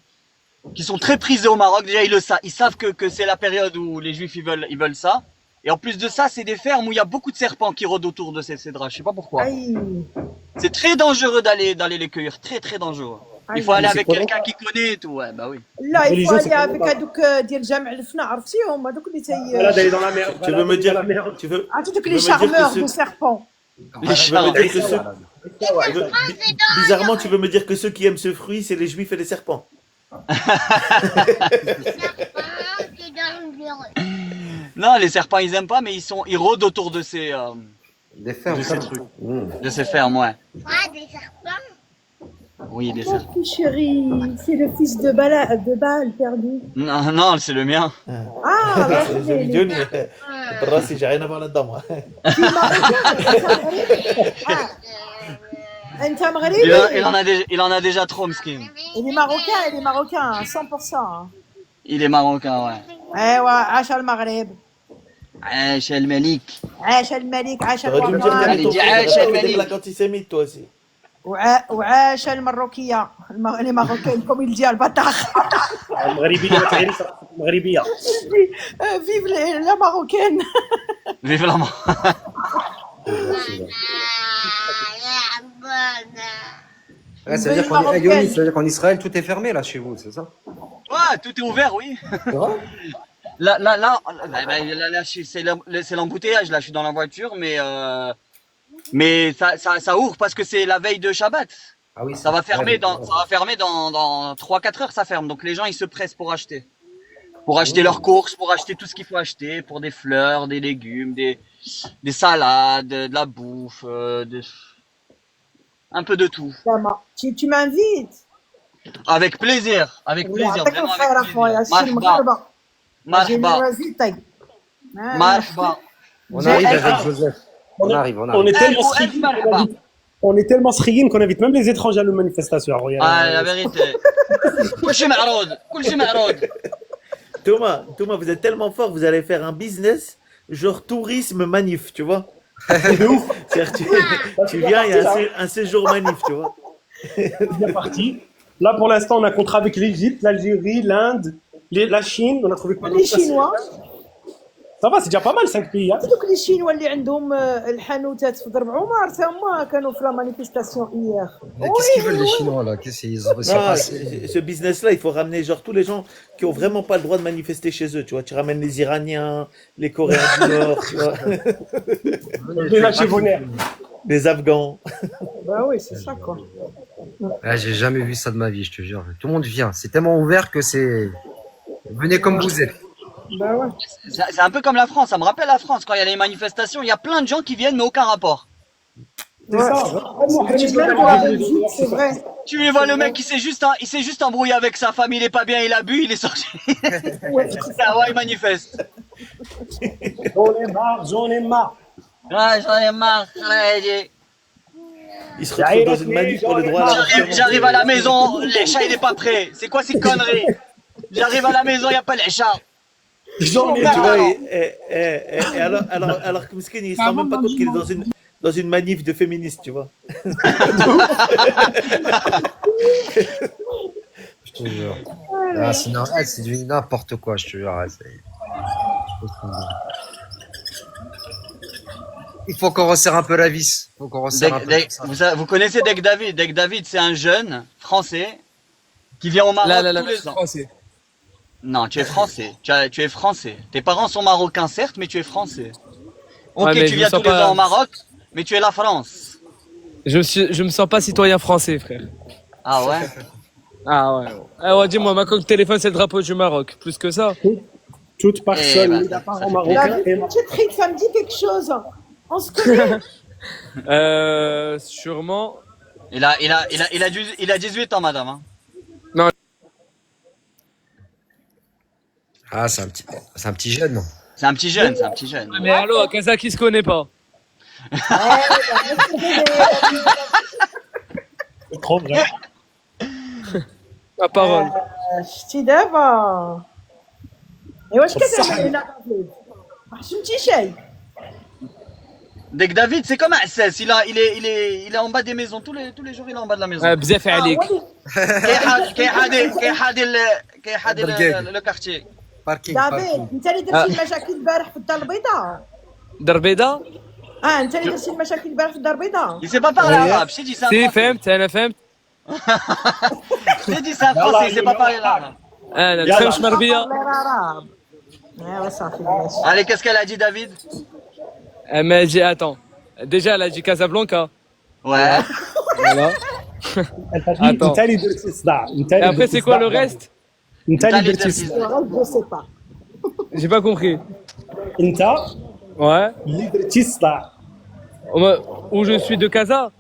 très prisées au Maroc. Déjà, ils savent que c'est la période où les Juifs ils veulent ça. Et en plus de ça, c'est des fermes où il y a beaucoup de serpents qui rôdent autour de ces cédrats. Je sais pas pourquoi. Aïe. C'est très dangereux d'aller les cueillir, très très dangereux. Il faut aller avec quelqu'un qui connaît et tout. Ouais, bah oui. لا il faut aller avec هذوك ديال جامع الفنا عرفتيهم هذوك اللي Voilà, d'aller dans la mer. Tu veux me dire, tu veux عرفتي tu les veux me dire que charmeurs ceux- de serpents. tu veux me dire que bizarrement, tu veux me dire que ceux qui aiment ce fruit, c'est les juifs et les serpents. Non, les serpents ils aiment pas, mais ils rôdent autour Des fermes. de ces trucs, Mmh. de ces fermes, ouais. des serpents. Oui, des serpents. Mon chéri, c'est le fils de Baal perdu. Non, non, c'est le mien. Ah, bah, C'est Johnny. Brassi, j'ai rien à voir là-dedans, moi. انت مغربي. Il en a déjà trop, Mskin. Il est marocain, 100%. Il est marocain, ouais. ايوا عاش المغرب. عاش الملك. عاش الملك عاش T'aurais dû me dire الرومان. quel est ton Allez, frère, dis, t'aurais Chel fait des Malik. blagues antisémites, toi aussi. وعاش المروكيه les marocains comme il dit البطاخ. المغربيه ما تعيريش المغربيه. Vive la marocaine. Vive la mort. Ouais, ça veut dire qu'en Yonis, ça veut dire qu'en Israël, tout est fermé là chez vous, c'est ça? Ouais, tout est ouvert, oui. C'est vrai? Là, c'est l'embouteillage. Là, je suis dans la voiture, mais ça ouvre parce que c'est la veille de Shabbat. Ah oui, Ça va fermer dans 3-4 heures, ça ferme. Donc les gens, ils se pressent pour acheter. Pour acheter leurs courses, pour acheter tout ce qu'il faut acheter, pour des fleurs, des légumes, des salades, de la bouffe, un peu de tout. Tu m'invites. Avec plaisir, vraiment avec plaisir. Marhaba, marhaba, marhaba. On arrive avec Joseph. On arrive. On est tellement sriguin qu'on invite même les étrangers à nos manifestations. Regarde. Ah, la vérité. كل شيء معروض. Thomas, vous êtes tellement fort, vous allez faire un business genre tourisme manif, tu vois. C'est-à-dire, tu viens, il y a un séjour manif, tu vois. Bien parti. Là, pour l'instant, on a un contrat avec l'Égypte, l'Algérie, l'Inde, la Chine. On a trouvé quoi Les Chinois. Ça va, c'est déjà pas mal, 5 pays. Hein. دوك لي شينوا اللي عندهم الحانوتات في ضرب عمر تا هما كانوا في لا مانيفيستاسيون hier. Mais qu'est-ce qu'ils veulent les Chinois là? Qu'est-ce qu'ils ont Non, ce business-là, il faut ramener genre tous les gens qui ont vraiment pas le droit de manifester chez eux, tu vois. Tu ramènes les Iraniens, les Coréens du Nord, tu vois. Les lâchers vos nerfs. Les Afghans. Bah oui, c'est ça quoi. Ah, j'ai jamais vu ça de ma vie, je te jure. Tout le monde vient. C'est tellement ouvert que c'est. Venez comme vous êtes. Bah ouais. C'est un peu comme la France, ça me rappelle la France. Quand il y a les manifestations, il y a plein de gens qui viennent, mais aucun rapport. C'est ça. C'est vrai. Tu les vois, le mec, il s'est juste embrouillé avec sa femme, il est pas bien, il a bu, il est sorti. Ouais, il manifeste. J'en ai marre. Ouais, j'en ai marre, Freddy. Ils se retrouvent dans une manif pour le droit à l'avortement. J'arrive à la maison, l'écha il est pas prêt. C'est quoi ces conneries? J'arrive à la maison, il n'y a pas l'écha. J'en ai Et tu vois, marre. et alors que Mskin, il se rend même pas compte qu'il est dans une manif de féministes, tu vois. Je te jure. Ah, c'est devenu n'importe quoi, je te jure. Il faut qu'on resserre un peu la vis. Faut qu'on resserre un peu ça. Vous connaissez Dek David? Dek David, c'est un jeune français qui vient au Maroc tous les ans. Français. Non, tu es français. Tu es français. Tes parents sont marocains, certes, mais tu es français. Ok, Ouais, mais tu je viens me sens tous les pas- ans au Maroc, mais tu es la France. Je me sens pas citoyen français, frère. Ah ouais? Ah ouais. Ah ouais, dis-moi, ma coque téléphone, c'est le drapeau du Maroc. Plus que ça. Toute personne, bah, mis à part en La marocain, est petite Rite, ça me dit quelque chose. On se connaît. Sûrement. Il a 18 ans, madame. Hein. Ah, c'est un petit jeune. C'est un petit jeune, c'est un petit jeune. Mais allô, Kazakh, qui se connaît pas? c'est trop vrai. La parole. شتي دابا ايوا اش كتعمل هنا دافيد؟ ما حشمتي شي Dès que David, c'est comme un SS. Il est en bas des maisons. Tous les jours, il est en bas de la maison. بزاف عليك. كيحادي le quartier. باركينغ دافيد انت اللي درتي المشاكل البارح في الدار البيضاء. دار بيضاء؟ انت اللي درتي المشاكل البارح في الدار البيضاء. Il sait pas parler arabe. J'ai dit ça. سي فهمت انا فهمت. J'ai dit ça en français. Il sait pas parler arabe. انا نفهمش مربيه. ايوا صافي ماشي. Allez, qu'est-ce qu'elle a dit, David? Elle m'a dit attends. Déjà elle a dit Casablanca. Ouais. Voilà. Attends. انت اللي درتي الصداع. Et après c'est quoi le reste? انت اللي درتي الصداع. Je sais pas. J'ai pas compris. انت Ouais. اللي درتي الصداع. Où je suis de Casa?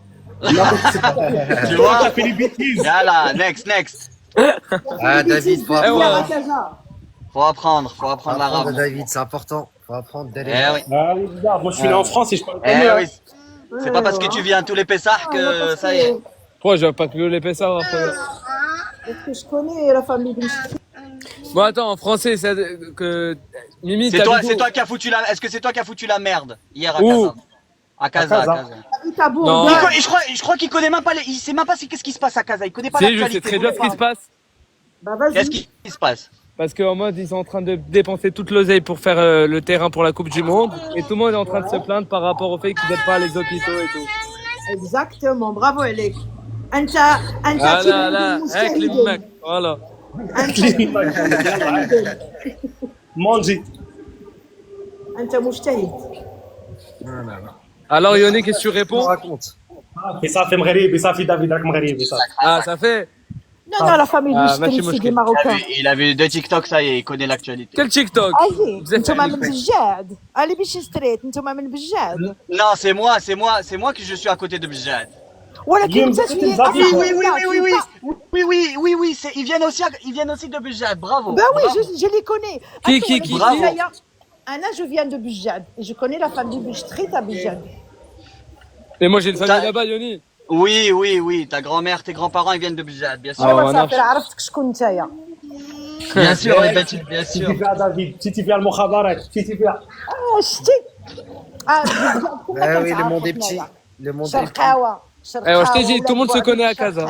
Tu vois? t'as fait les bêtises. Yalla, next. Ah, David, Faut apprendre l'arabe. David, c'est important. Faut apprendre d'aller. Eh oui. Ah oui, regarde, moi je suis né en France et je parle Eh comme oui. C'est pas parce que tu viens tous les Pessah que ça y est. Pourquoi je vais pas que les ça après? Parce que je connais la famille de Mchri. Bon attends, en français c'est que Mimi C'est toi qui as foutu la. Est-ce que c'est toi qui as foutu la merde hier à Où? Casa? À Casa. Non. Je crois qu'il connaît même pas il sait même pas qu'est-ce qui se passe à Casa. Il connaît pas Si, je l'actualité. sais très bien ce qui se passe. Bah vas-y. Qu'est-ce qui se passe? Parce qu'en mode, ils sont en train de dépenser toute l'oseille pour faire le terrain pour la Coupe du Monde. Et tout le monde est en train de se plaindre par rapport au fait qu'ils n'aident pas les hôpitaux et tout. Exactement, bravo Elek. انت Ah là là, avec les mecs, voilà. Manger. انت مجتهد. Alors Yoni, qu'est-ce que tu réponds? Raconte. Et ça fait مغربي صافي دافيد راك مغربي صافي. Ah, ça fait? Non, la famille de ماشي Mchri, c'est مشكل. des Marocains. Il a vu deux TikTok, ça y est, il connaît l'actualité. Quel TikTok? اجي بزاف انتوما من عليك. بجاد اللي باش اشتريت انتوما من بجاد Non, c'est moi que je suis à côté de Bjad. ولكن انت Oui, ils viennent aussi de Bjad, bravo. Bah oui, bravo. je les connais. Qui Bravo. Anna, je viens de Bujad et je connais la famille Bujtrit à Bujad. Et moi j'ai une famille T'as- là-bas, Yoni. Oui, ta grand-mère, tes grands-parents, ils viennent de Bjad, bien sûr. Ah, ايوا وانا صافي عرفتك شكون نتايا. Bien sûr, bien sûr. مشيتي فيها دافيد مشيتي فيها المخابرات مشيتي فيها. شتي Ah oui, le monde est petit. Le monde est petit. شرقاوه ايوا je t'ai dit, tout le monde se connaît à Casa.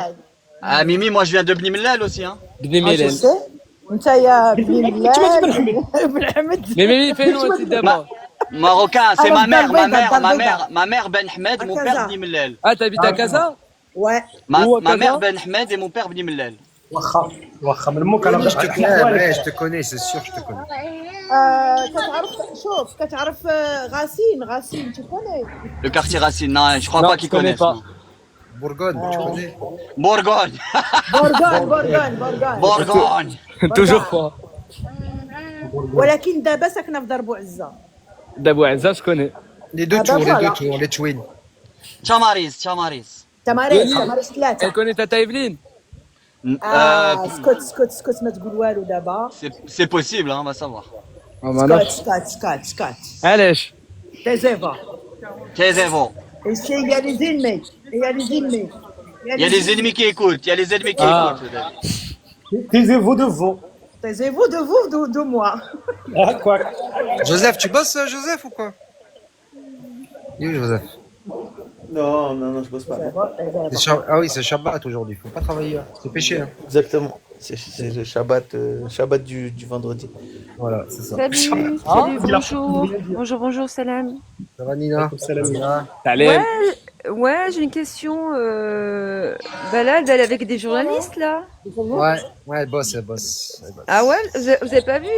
Ah, Mimi, moi je viens de Bni Mellal aussi, hein. بني ميلان. نتايا بن ملال بن حمد. Mais Mimi, fais-nous un petit d'abord. Marocain, c'est Alors, ma dans le mère Ben Ahmed, mon À père Casa. Bni Mellal. Ah, t'habites à Casa? Ouais. Où à Ma Casa? mère Ben Ahmed et mon père Bni Mellal. واخا من امك انا غشتك Ouais, je te connais, c'est sûr, je te connais. كتعرف شوف كتعرف غاسين tu connais. Le quartier Racine, non, je crois Non, pas qu'ils je connais connaissent. pas. non. Bourgogne, tu connais. Bourgogne. Bourgogne. Toujours pas. ولكن دابا ساكنه في دار بوعزه. Dabou Azza, je connais. Les deux Ah bah tours, les voilà. deux tours, les twins. Chamaris. تماريس Elle ثلاثه. connaît Tata Evelyne? سكوت ما تقول والو دابا. C'est possible, hein, on va savoir. Ah, maintenant. سكوت. Allez. تزيفا. Taisez-vous. Ici, il y a les ennemis. Il y a les ennemis qui écoutent, il y a les ennemis qui Ah. écoutent. taisez-vous de vous. Taisez-vous de moi. Ah quoi. Joseph, tu bosses, Joseph, ou quoi? Il est où, Joseph? Non, je bosse pas. Ah oui, c'est Shabbat aujourd'hui, faut pas travailler, hein. C'est péché. Hein. Exactement. C'est le Shabbat du vendredi. Voilà, c'est ça. Salut, bonjour, salam. Ça va, Nina? Allez. Ouais, j'ai une question. Balade, elle est avec des journalistes là. Ouais, elle bosse. Ah ouais, vous avez pas vu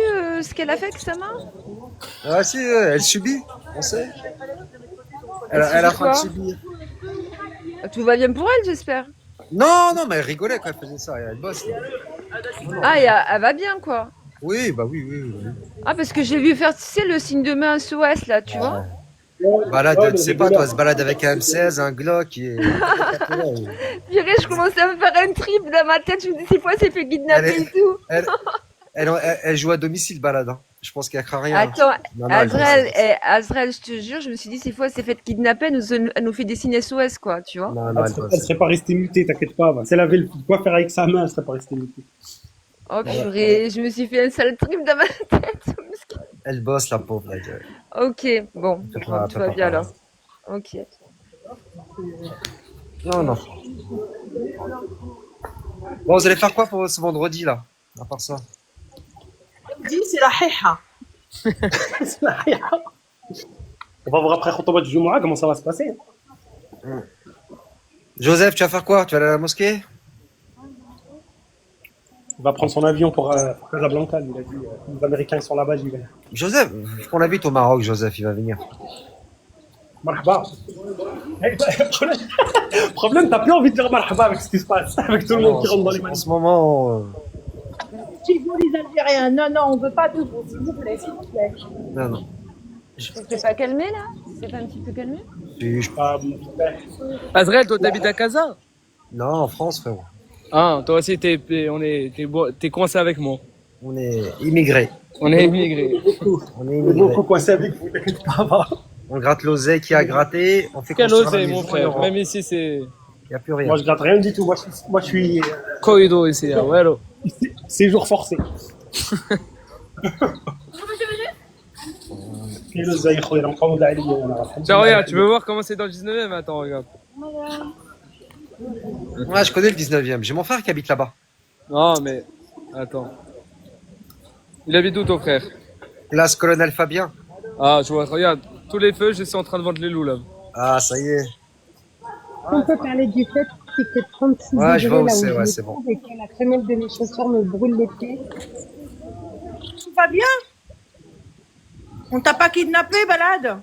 ce qu'elle a fait avec sa main? Ah si, elle subit, on sait. Elle est en train de subir. Tout va bien pour elle, j'espère. Non, mais elle rigolait quand elle faisait ça, elle bosse. Là. Ah, elle va bien quoi. Oui, bah oui. Ah, parce que j'ai vu faire, tu sais, le signe de main SOS là, tu vois. Balade, tu sais pas, toi, se balade avec un M16, un Glock et... Purée, je commençais à me faire un trip dans ma tête, je me dis, c'est quoi, c'est fait kidnapper et tout. Elle joue à domicile, balade. Hein. Je pense qu'elle craint rien. Attends, Non, Azrael, je te jure, je me suis dit, ces fois, elle s'est fait kidnapper, elle nous fait des signes SOS, quoi, tu vois. Non, Elle serait pas restée mutée, t'inquiète pas. Si elle avait quoi faire avec sa main, elle serait pas restée mutée. Oh purée, je me suis fait un sale trip dans ma tête. Elle bosse, la pauvre. Là, Ok, bon, tout va bien alors. Ok. Non, non. Bon, vous allez faire quoi pour ce vendredi là? À part ça. Dis, c'est la hiha. On va voir après Khotoba du Jumu'ah comment ça va se passer. Joseph, tu vas faire quoi? Tu vas aller à la mosquée? Il va prendre son avion pour Casablanca. Il a dit les Américains ils sont là-bas, j'y vais. Joseph, on habite au Maroc, Joseph, il va venir. Marhaba. Problème, t'as plus envie de dire marhaba avec ce qui se passe, avec tout le monde qui rentre dans les En manifs. ce moment, Chez vous, les Algériens, non, non, on veut pas de vous, s'il vous plaît, s'il vous plaît. non, non. C'est pas calmé là? C'est pas un petit peu calmé? Azrael, toi, t'habites à Casa? Non, en France, frérot. Ah, toi aussi, t'es coincé avec moi. On est immigrés. On est immigrés. On est immigrés. Beaucoup coincé avec vous, t'inquiète pas. On gratte l'oseille qui a gratté. On fait Quel construire la osé, maison mon en frère. Europe. Même ici, c'est Il n'y a plus rien. Moi, je gratte rien du tout. Moi, je suis Koido ici, ah, ouais, alors. séjour forcé. Et le Zaïre, il y a encore de la ligne. Tiens, regarde, tu veux voir comment c'est dans le 19e? Attends, regarde. Ouais, je connais le 19e. J'ai mon frère qui habite là-bas. Non, mais. Attends. Il habite où, ton frère? Place Colonel Fabien. Ah, je vois, regarde. Tous les feux, je suis en train de vendre les loups, là. Ah, ça y est. On peut parler du fait qu'il fait 36 Ouais, je vois degrés où là c'est, où ouais, je c'est me bon. trouve et que la semelle de mes chaussures me brûle les pieds. Tout va bien? On t'a pas kidnappé, balade?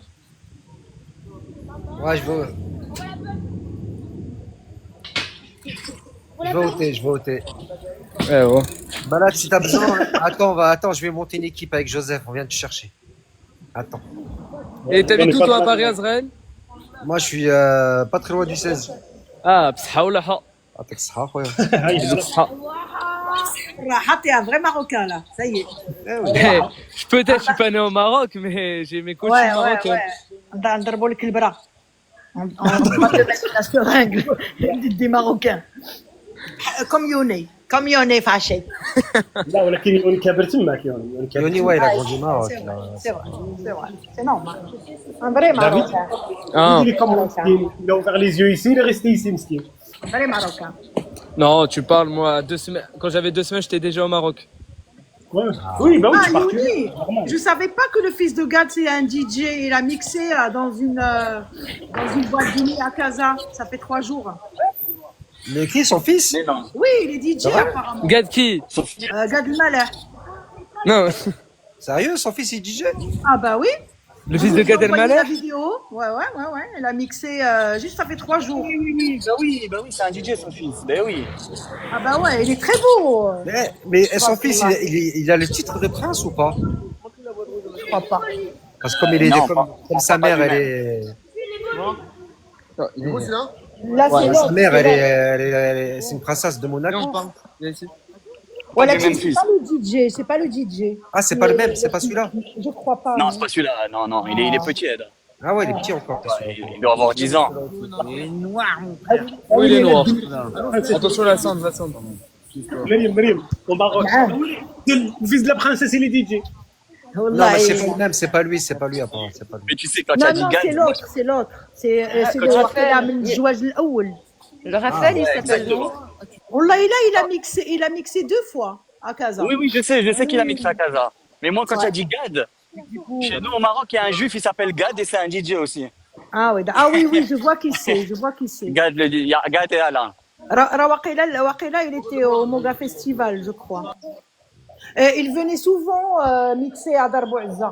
Ouais, je vois. Je vais ôter, je vais ôter. Ouais, ouais. Bah là, si t'as besoin, attends, je vais monter une équipe avec Joseph, on vient te chercher. Attends. Et t'habites où, toi, à Paris, Azrael? Moi, je suis pas très loin du 16. Ah, bsha ou laha? Ah, t'es que ça, ouais. Bsha. Rahat, t'es un vrai Marocain, là. Ça y est. Peut-être, je suis pas né au Maroc, mais j'ai mes coachs marocains. Dans le Kilbra. On va te mettre la seringue des Marocains. Comme Yoni fâché. لا ولكن يوني كابر تماك يوني كابر Yoni, ouais, il a grandi au Maroc. C'est là. vrai, c'est vrai, c'est vrai. C'est normal. Un vrai David, Marocain. Ah. il est comme Meskin. Il a ouvert les yeux ici, il est resté ici, Meskin. Un vrai Marocain. Non, tu parles, moi, 2 semaines. Quand j'avais 2 semaines, j'étais déjà au Maroc. Ouais. Oui, bah oui, Ah, tu pars Yoni, normal. je savais pas que le fils de Gad, c'est un DJ. Il a mixé dans une boîte de nuit à Casa. Ça fait 3 jours. Mais qui, son fils? Oui, il est DJ apparemment. Gad qui? Gad Elmaleh. Non, Sérieux, son fils, il DJ? Ah bah oui. le fils de Gad J'ai envoyé la Elmaleh? vidéo. Ouais. Elle a mixé juste ça fait 3 jours. Oui, c'est un DJ son fils. Ben oui. Ah bah ouais, il est très beau. Mais son fils, il a le titre de prince ou pas? Je crois pas. Parce que comme il est Non, comme sa mère, elle est. Là, c'est Sa l'autre. mère, c'est une princesse de Monaco. Viens ici. Voilà, du même c'est fils. pas le DJ, c'est pas le DJ. Ah, c'est pas le même, c'est pas celui-là. Je crois pas. Non, c'est pas celui-là. Non, il est petit, Ed. Ah ouais, il est petit encore. Il doit avoir 10 ans. Oui, il est noir. Attention, la cendre, la cendre. Mariam, au Maroc. Le fils de la princesse, il est DJ. Non, mais c'est pas le même, c'est pas lui apparemment, c'est pas lui. Mais tu sais, quand tu as dit Non, Gad, c'est l'autre, c'est l'autre. C'est quand le tu Waqila fais- من الجواز الأول. Le Raphaël, il s'appelle non? Wallah, il a mixé 2 fois à Casa. Oui, je sais qu'il a mixé à Casa. Mais moi, quand tu as dit Gad, chez nous au Maroc, il y a un juif, il s'appelle Gad et c'est un DJ aussi. Ah oui, je vois qui c'est, Gad, il y a Gad et Alain. Waqila, il était au Moga Festival, je crois. Il venait souvent mixer à Darbo Azza.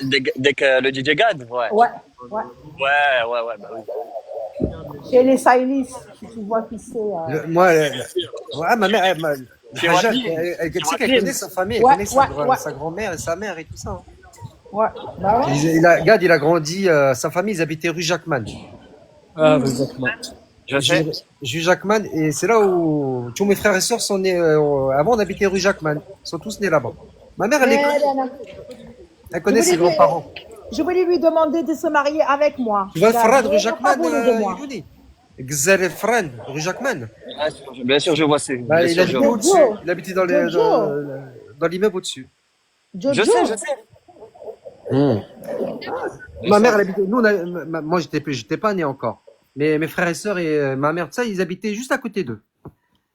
Dès que le DJ Gad, ouais. Ouais. Bah oui. Chez les Sailis, si tu vois qui c'est. Moi, ouais, ma mère, C'est Haja, Wadli. tu sais qu'elle connaît sa famille, elle Ouais, connaît sa ouais. grand-mère et sa mère et tout ça. Ouais. Bah ouais. Gad, il a grandi, sa famille, ils habitaient rue Jacquemin. Ah, exactement. Je sais. Rue Jacquemin, et c'est là où tous mes frères et sœurs sont nés. Avant, on habitait rue Jacquemin. Ils sont tous nés là-bas. Ma mère, elle connaît ses grands-parents. Je voulais lui demander de se marier avec moi. Tu vas le Il a Frad, rue vraiment Jacquemin, pas voulu de moi. Yvouni. Gzal el Frad, rue Jacquemin. Bien sûr, je vois. Bah, il habitait vois. au-dessus. Il habitait dans Jojo. dans l'immeuble au-dessus. Jojo. Je sais. Hmm. Ma mère, elle habitait. Nous, moi, j'étais pas né encore. Mais mes frères et sœurs et ma mère, tout ça, ils habitaient juste à côté d'eux,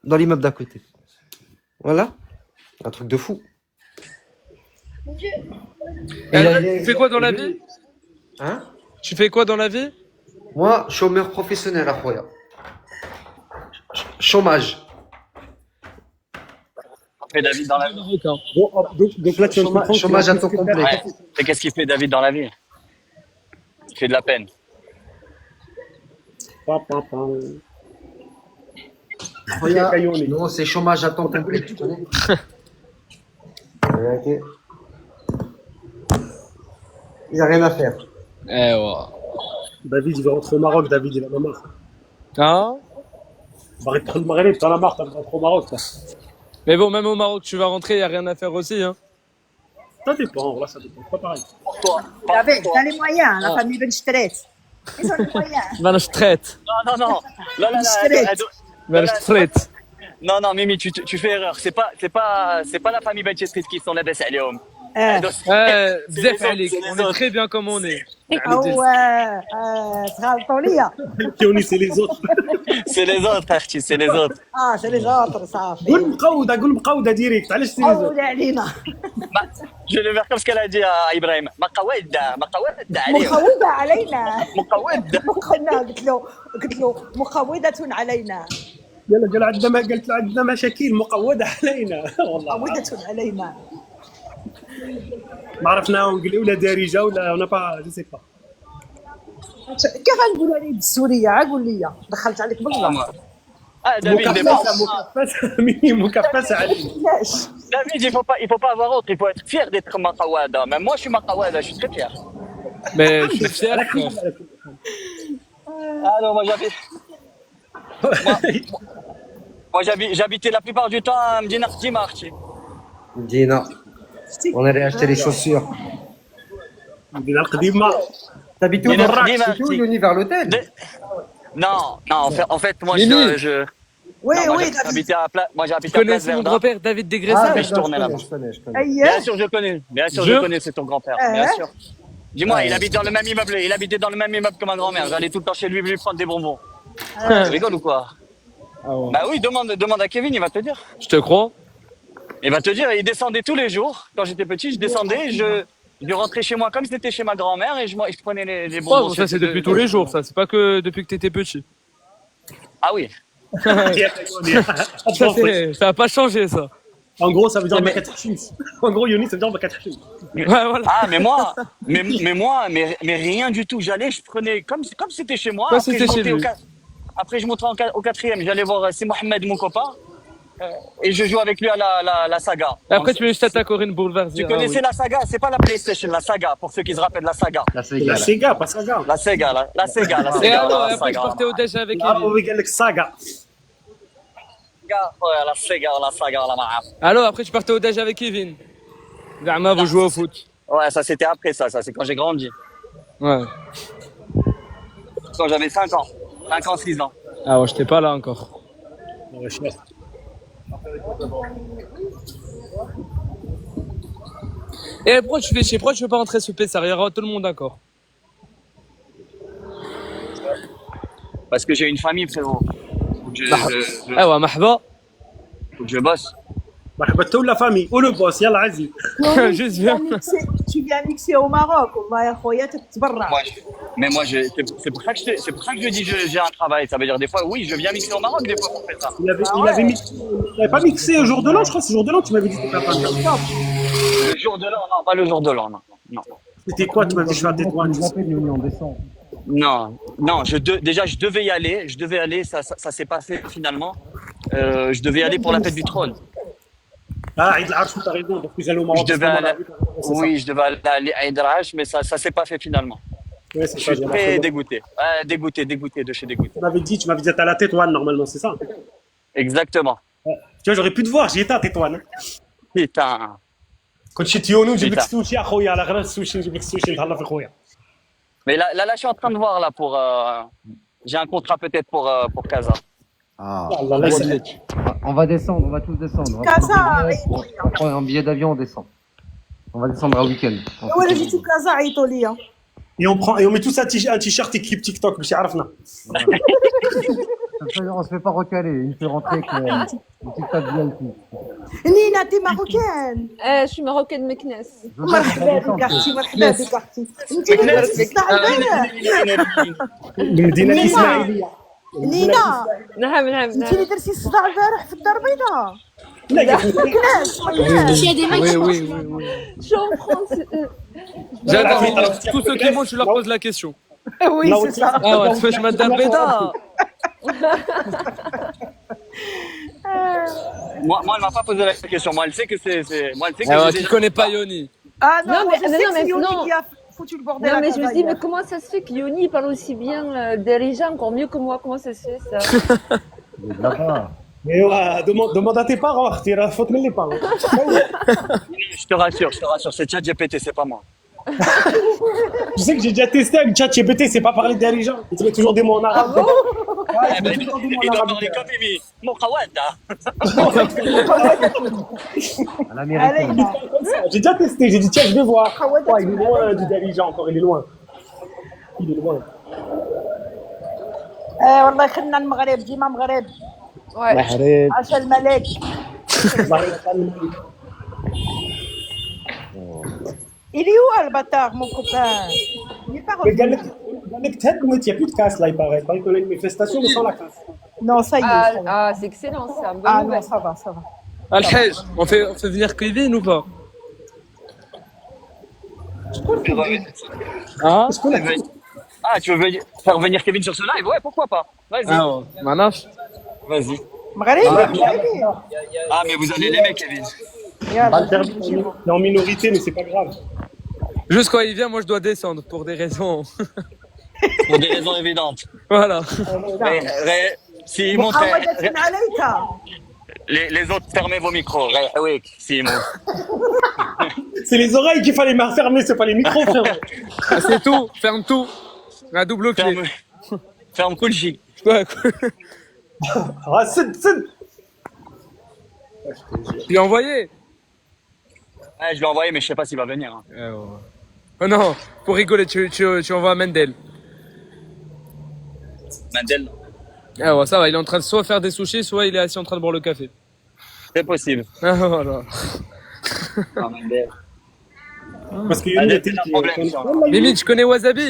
dans l'immeuble d'à côté. Voilà, un truc de fou. Tu fais quoi dans la vie? Hein? Tu fais quoi dans la vie? Moi, chômeur professionnel à Khoya. Chômage. fait David dans la vie? Bon, donc là, tu viens de comprendre Chômage que- à temps complet. Ouais. Et qu'est-ce qu'il fait David dans la vie? Il fait de la peine. Pam, pam, pam. Khoya, Caillonné. non, c'est chômage à temps complet, tu connais? Ok. Il n'y a rien à faire. Eh ouais. David, il va rentrer au Maroc, David, il en a marre. Hein? Arrête de Maghreb, t'en as marre, t'as rentré au Maroc, toi. Mais bon, même au Maroc, tu vas rentrer, y a rien à faire aussi, hein. Ça dépend, là, ça dépend. Pas pareil. David, t'as les moyens, la famille Ben Strait. Ils ont les moyens. Va le straight. Non, non, non. Là, là, là, Straight. Va le straight. Non, non, Mimi, tu fais erreur. C'est pas la famille Ben Street qui sont là des Alium. Bzef Alik, on est très bien comme on est. تغلطوا ليا. Kioni, c'est les autres. C'est les autres, Archie, c'est les autres. سي لي زوطر صافي. قول مقودة ديريكت، علاش سي les autres. عود علينا. Je vais le faire comme ce qu'elle a dit à Ibrahim. مقودة عليهم. مقودة علينا. مقودة. قلنا قلت له مقودة علينا. قالت له عندنا مشاكل مقودة علينا. والله مقودة علينا. ما عرفنا نقول ولا دارجة ولا انا با جو سي با. كيف غنقولها لي بالسورية؟ قول لي دخلت عليك بالله. David, مكفسة علينا. علاش؟ David, il faut pas avoir autre. Il faut être fier d'être Maqawada. Même moi, je suis Maqawada, je suis très fier. Mais je suis fier. Ah non, moi j'habitais la plupart du temps à Medina Khtima, Archie. Dina, on allait acheter les chaussures. المدينة القديمة. T'habitais où, Dina Marrakech? Khtima, T'habitais où, Archie. Yoni, vers l'hôtel? Non, en fait, moi Mimi. Oui, non, moi, oui, j'habitais à Place Tu connais Place mon Verdun. grand-père David Ah, Degressa? mais je tournais là-bas. je connais. Aïe. Bien sûr, je connais. Bien sûr, je connais, c'est ton grand-père. Bien sûr. Dis-moi, il habite dans le même immeuble. Il habitait dans le même immeuble que ma grand-mère. J'allais tout le temps chez lui prendre des bonbons. Tu rigoles ou quoi? Ah ouais. Bah oui, demande à Kevin, il va te dire. Je te crois. Il va te dire, il descendait tous les jours. Quand j'étais petit, je descendais, je rentrais chez moi comme si c'était chez ma grand-mère et je prenais les Oh, bonbons. ça c'est depuis tous les jours, ça. C'est pas que depuis que t'étais petit. Ah oui. Ça a pas changé, ça. En gros, ça veut dire En gros, Yoni, ça veut dire Bakatachim. Ouais, voilà. Ah, mais rien du tout. J'allais, je prenais comme si c'était chez moi. Comme Après, c'était je chez montais lui. Après, je montais au quatrième. J'allais voir c'est Mohamed, mon copain. Et je jouais avec lui à la saga. Et après, tu mets juste à Corinne Boulevard. Tu connaissais la saga? C'est pas la PlayStation, la saga, pour ceux qui se rappellent la saga. La La Sega. Sega, pas Saga. La Sega, la Sega, la Et Sega. alors, la après, je saga. partais au déj avec Ah, Evie. on قال لك Saga. Ouais, la Sega, la saga, la maaf. Alors, après, tu partais au déj avec Kevin. Gama, vous jouez au foot. Ouais, ça c'était après ça, c'est quand j'ai grandi. Ouais. Quand j'avais 5 ans. 5 ans, 6 ans. Ah ouais, j'étais pas là encore. Ouais, cher. Et pourquoi tu fais chier? Pourquoi tu veux pas rentrer sous Pessar? Il y aura tout le monde encore. Parce que j'ai une famille, frérot. Faut que Ah ouais, mahba. faut que je bosse. مرحبا تو لا فامي ولو بوس يلا عزيز. Juste viens. Tu viens mixer au Maroc. والله يا خويا تتبرع. Mais moi, c'est pour ça que je dis que j'ai un travail. Ça veut dire des fois, oui, je viens mixer au Maroc, des fois pour faire ça. Il avait pas mixé au jour de l'an, je crois, c'est jour de l'an, tu m'avais dit que c'était pas mal. Le jour de l'an, non, pas le jour de l'an, non. C'était quoi, tu m'avais dit je fais un tétouage. Non, déjà je devais y aller, ça s'est pas fait finalement. Je devais y aller pour la fête du trône. Ah, Aïd Al-Arsh, t'as raison, donc vous allez au Maroc. Je devais aller à Eid al-Arsh, mais ça s'est pas fait finalement. Ouais, c'est Je ça, suis très dégoûté. Dégoûté de chez dégoûté. tu m'avais dit t'as la tétouane normalement, c'est ça? Exactement. Ouais. Tu vois, j'aurais pu te voir, j'y étais à tétouane. Putain. كنت شي تيونو نجيب لك Putain. السوشي اخويا على غير السوشي نجيب لك السوشي نتهلا في خويا. Mais là, je suis en train de voir là pour. J'ai un contrat peut-être pour Casa. Ah. الله الله يسعدك. On va descendre, on va tous descendre. Casa, On prend un billet d'avion, on descend. On va descendre un week-end. ولا جيتو كازا عيطوا ليا. Et on met tous un t-shirt équipe TikTok, باش يعرفنا. On se fait pas recaler. Il fait rentrer avec le TikTok VIP. نينا تي ماروكان. Je suis marocaine مكناس. مرحبا بك اختي مرحبا بك اختي. انت اللي درتي الصداع البارح. المدينة الإسماعيلية. نينا نعم انت اللي درتي الصداع البارح في الدار البيضاء. لا مكناس Oui. Je suis en France. J'adore. Alors, tous ceux qui montent, je leur pose la question. Oui, c'est ça. Ah ouais, تفاش ما دار بيضاء. Moi, elle m'a pas posé la question. Moi, elle sait que c'est. Moi, elle sait que Ah ouais, j'ai tu déjà- connais pas Yoni. Ah non, Non, moi, mais- je sais non, que mais c'est Yoni non. qui a foutu le bordel Non, à mais je me Casa dis, hier. mais comment ça se fait que Yoni parle aussi bien Derija encore mieux que moi? Comment ça se fait ça? Mais ouais, demande à tes parents, اختي راه فوت من les parents. Je te rassure, c'est ChatGPT, c'est pas moi. Tu sais que j'ai déjà testé avec ChatGPT, c'est pas parler des gens. Il te met toujours des mots en arabe. Ouais, il met toujours des mots Il en doit arabe. parler comme Mimi. Mon kawada. À l'américaine. J'ai déjà testé, j'ai dit tiens, je vais voir. Ouais, il est loin du dirigeant encore, il est loin. Il est loin. والله خلنا المغرب ديما مغرب. Ouais. عاش الملك. Il est où Albatar, mon copain? Il n'est pas Mais revenu. Galek Ted, il n'y a plus de casse là, il paraît. Il paraît qu'on a une manifestation, mais sans la casse. Non, ça y est. ça y est. Ah, c'est excellent ça. Bonne Ah non, nouvelle. ça va, ça va. Al-Hajj, on fait venir Kevin ou pas? Hein? Ah, tu veux faire venir Kevin sur ce live? Ouais, pourquoi pas? Vas-y. Ah ouais. Manaf? Vas-y. مغربي مغربي. Ah, mais vous allez l'aimer, Kevin. يلا. Il est en minorité, mais c'est pas grave. Juste quand il vient, moi je dois descendre pour des raisons. Pour des raisons évidentes. Voilà. S'il monte, محاولة عليك. les autres, fermez vos micros. Oui, s'il monte. C'est les oreilles qu'il fallait fermer, c'est pas les micros, frère. Ah, c'est tout, ferme tout. La double clé. Ferme Kulji. Ouais, cool. Ah, c'est. Tu l'as envoyé? Ouais, je l'ai envoyé, mais je sais pas s'il va venir. Hein. Oh non, pour rigoler, tu envoies Mendel. Mandel, Ah ouais, ça va, il est en train de soit faire des sushis, soit il est assis en train de boire le café. c'est possible. Ah voilà. Non, Mandel. Parce qu'il y a Allez, une tête c'est un qui problème, ça. Mimi, tu connais Wasabi?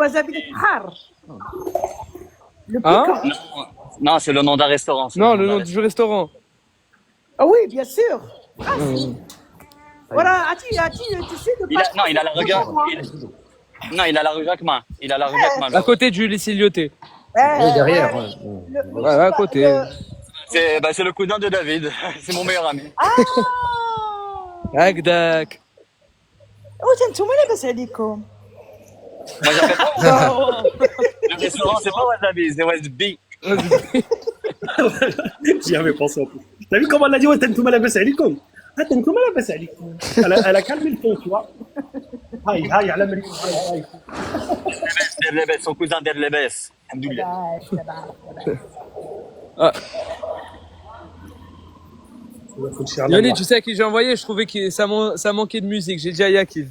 Wasabi de Khar. Le Hein? piquant. Non, c'est le nom d'un restaurant. c'est Non, le le nom nom d'un du restaurant. Ah oui, bien sûr. Voilà, tu sais de pas. Non, il a la rue Non, il a la rue Jacquemin. Il a la rue Jacquemin. À côté du lycée Lyoté. Oui, derrière. Ouais. Ouais, à côté. C'est le cousin de David. C'est mon meilleur ami. هكذاك. واش نتوما لاباس عليكم؟ Moi, j'appelle pas. Le restaurant, c'est pas Wasabi, c'est Wasabi. J'y avais pensé en plus. T'as vu comment elle a dit ouais, t'as la baisse alikum? Ah, t'as la baisse alikum. Elle a calmé le ton, tu vois. Aïe, aïe, elle a mis Derlebes, son cousin Derlebes. Alhamdoulilah. Ah. Yoni, tu sais à qui j'ai envoyé? Je trouvais que ça manquait de musique. J'ai dit à Yakiv.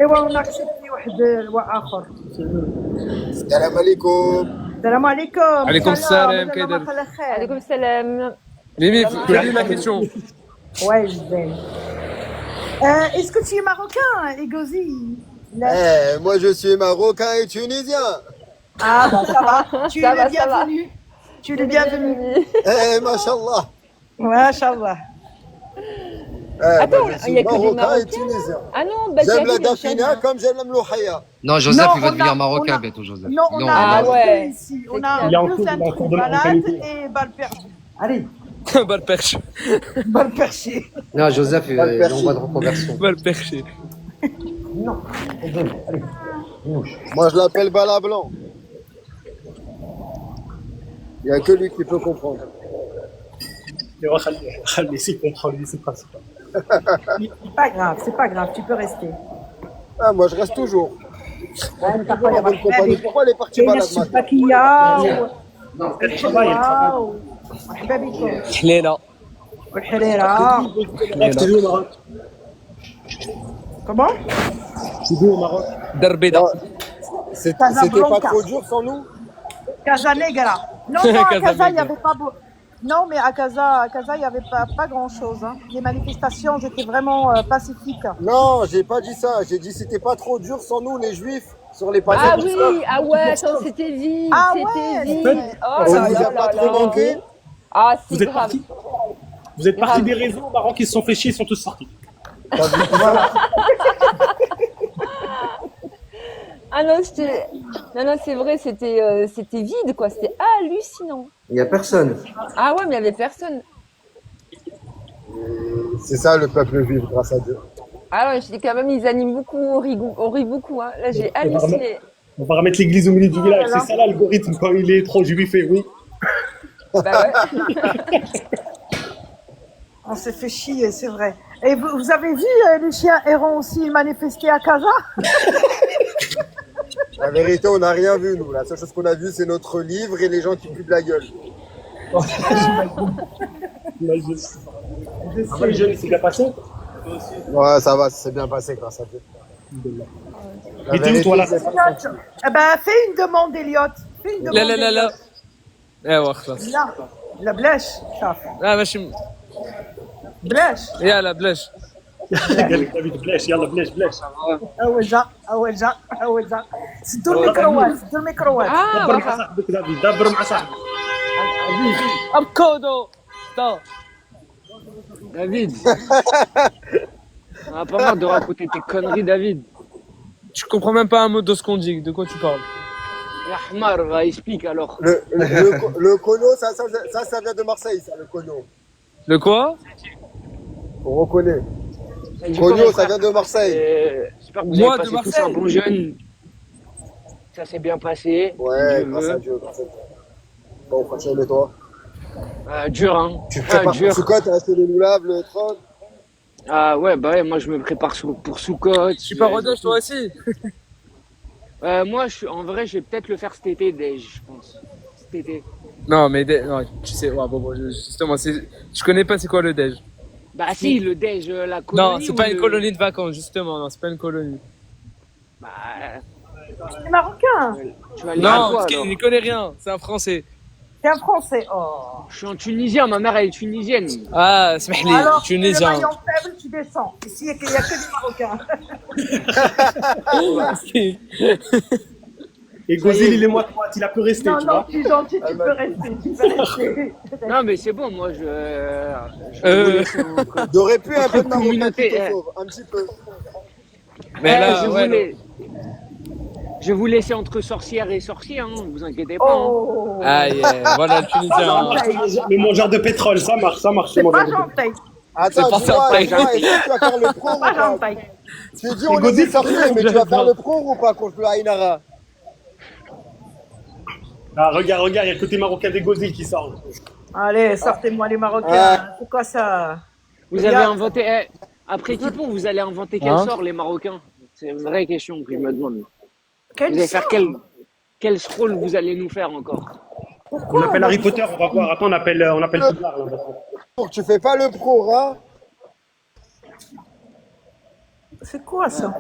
ايوا وناقشتني واحد اخر. السلام عليكم. السلام عليكم. عليكم السلام، كي داير؟ على خير. عليكم السلام. Mimi, pose-lui la question. Ouais, je vais. Est-ce que tu es marocain, Egozi? Moi je suis marocain et tunisien. Ah, bah ça va. Tu es Ça le va, ça va. bienvenu. Tu es le bienvenu. Mashallah. Mashallah. Attends, je il suis y a que des marocain et Marocains. tunisien. Ah non, bah J'aime la Yakiv, dafina comme j'aime la mlouhaya. Non, Joseph, Non, il va on devenir a- marocain on a- bientôt, Joseph. Non, on a Ah deux ouais. ici. C'est On clair. a Il est en deux cours de intrus, la balade localité. et balle perdue. Allez. Balle perché. Balle perchée. Non, Joseph, il envoie de reconversion. Balle perché. Non. Allez. Moi je l'appelle Bala Blanc. Il n'y a que lui qui peut comprendre. خلي سي كونترول لي سي برانسيبال. C'est pas grave, tu peux rester. Ah, moi je reste toujours. Bonne compagnie. Pourquoi elle est partie كاينه malade maintenant الشباكيه Elle travaille, elle travaille. مرحبا بكم حليلة والحريره Tu joues au Maroc. كومون Tu joues au Maroc. دار بيضاء. C'était Casablanca. pas trop dur sans nous? Casa Negra. Non, non, à Casa Casa, il n'y Negra. avait pas beau. Non, mais à Casa, il n'y avait pas grand-chose. Hein. Les manifestations étaient vraiment pacifiques. Non, j'ai pas dit ça. J'ai dit c'était pas trop dur sans nous, les juifs, sur les panneaux. Ah oui, ah ouais, attends, c'était vide, Ah c'était ouais. vide. Oh Ça là vous là a pas là trop là. manqué? Ah, Vous c'est êtes grave. partis. Vous êtes partis des réseaux au Maroc, ils se sont fait chier, ils sont tous sortis. Ah non, non, c'est vrai, c'était vide, quoi. C'était hallucinant. Il n'y a personne. Ah ouais, mais il n'y avait personne. C'est ça le peuple juif, grâce à Dieu. Ah ouais, je dis quand même, ils animent beaucoup, on rit beaucoup. Hein. Là, j'ai halluciné. On va remettre l'église au milieu du village. C'est ça l'algorithme quand il est trop juif et oui. Bah ouais. On s'est fait chier, c'est vrai. Et vous avez vu les chiens errants aussi manifester à Casa? La vérité, on n'a rien vu, nous. La seule chose qu'on a vu, c'est notre livre et les gens qui puent de la gueule. Les jeunes, c'est bien passé. Ouais, ça va, ça s'est bien passé grâce à Dieu. Et t'es où toi là? Eh ben, fais une demande, Elliot. Fais une demande. لا لا لا لا. ايوا خلاص. لا لا بلاش شاف لا ماشي بلاش يلا بلاش. قال لك دافيد بلاش يلا بلاش. اول جا سدوا الميكرووات Ah, دبر مع voilà. صاحبك دافيد، دبر مع صاحبك. ابكودو. طا. David, on a pas marre de raconter tes conneries, David. Tu comprends même pas un mot de ce qu'on dit. De quoi tu parles? Ahmar, va explique alors. Le cono, ça vient de Marseille, ça, le cono. Le quoi? On reconnaît. Du coup, Cono, mon ça frère, vient de Marseille. J'espère que vous Moi, avez de passé tous un Marseille. bon jeûne. Ça s'est bien passé. Ouais, Dieu grâce veut. à Dieu. Bon, Franchement, et toi? Dur, hein. Tu prépares Dur. pour Soukot, t'as acheté les loulaves, le 30? Ah ouais, bah ouais, moi je me prépare pour Soukot. Tu pars au Dej toi aussi? Moi, en vrai, je vais peut-être le faire cet été, Dej, je pense. Cet été. Non, mais non, tu sais, ouais, bon, justement, je connais pas c'est quoi le Dej. Bah si, le Dej, la colonie. Non, c'est pas ou une colonie de vacances, justement, non, c'est pas une colonie. Bah, C'est marocain. tu vas aller à Non, quoi, parce qu'il alors n'y connaît rien, c'est un français. C'est un français. Oh. Je suis en tunisien, ma mère elle est tunisienne. Ah, smahli, Alors, tu es le tunisien. maillon faible, tu descends. Ici, il n'y a que des Marocains. Et Gozil, il est moite-moite, il a pu rester, Non, tu non, vois. tu es gentil, tu peux rester. Non mais c'est bon, moi je Euh. vous laisse en- Il y aurait pu un peu de Marocain communauté, qui te eh. sauve, un petit peu. Mais là, je, ouais, je vais vous laisser entre sorcières et sorciers, hein, vous inquiétez pas. Hein. Oh. aïe, voilà le tunisien. Le mangeur de pétrole, ça marche, C'est le pas mangeur de pétrole. gentil. Attends, pas dis-moi, sympa, est-ce que tu vas faire le pro ou Pas pas? gentil. Tu dis on est des sorciers, mais tu vas faire le pro ou pas contre le Haïnara? Ah, regarde, il y a le côté marocain des Gozil qui sort. Allez, sortez-moi les Marocains. Ah. C'est quoi ça? Vous avez inventé, après Kippour, vous allez inventer quel Hein sort les Marocains? C'est une vraie question que je me demande. Quel Vous allez faire sort? quel rôle vous allez nous faire encore? On appelle Harry Potter, on va voir. Attends, on appelle Poudlard, là, maintenant. Tu fais pas le pro, hein? C'est quoi ça?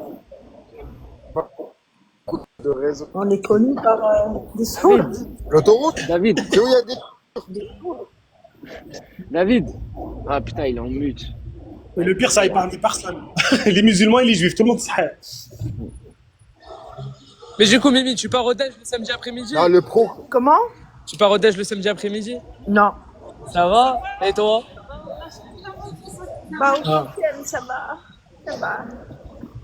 De raison. On est connu par des sourds. L'autoroute? David, C'est où il y a des... David. Ah putain, il est en mute. Et le pire, ça épargne personne. Les musulmans et les juifs, tout le monde sait. Mais du coup, Mimi, tu pars au Dej le samedi après-midi? Non, le pro. Comment? Tu pars au Dej le samedi après-midi? Non. Ça va? Et toi? Bah, au week-end, ça va. Ça va.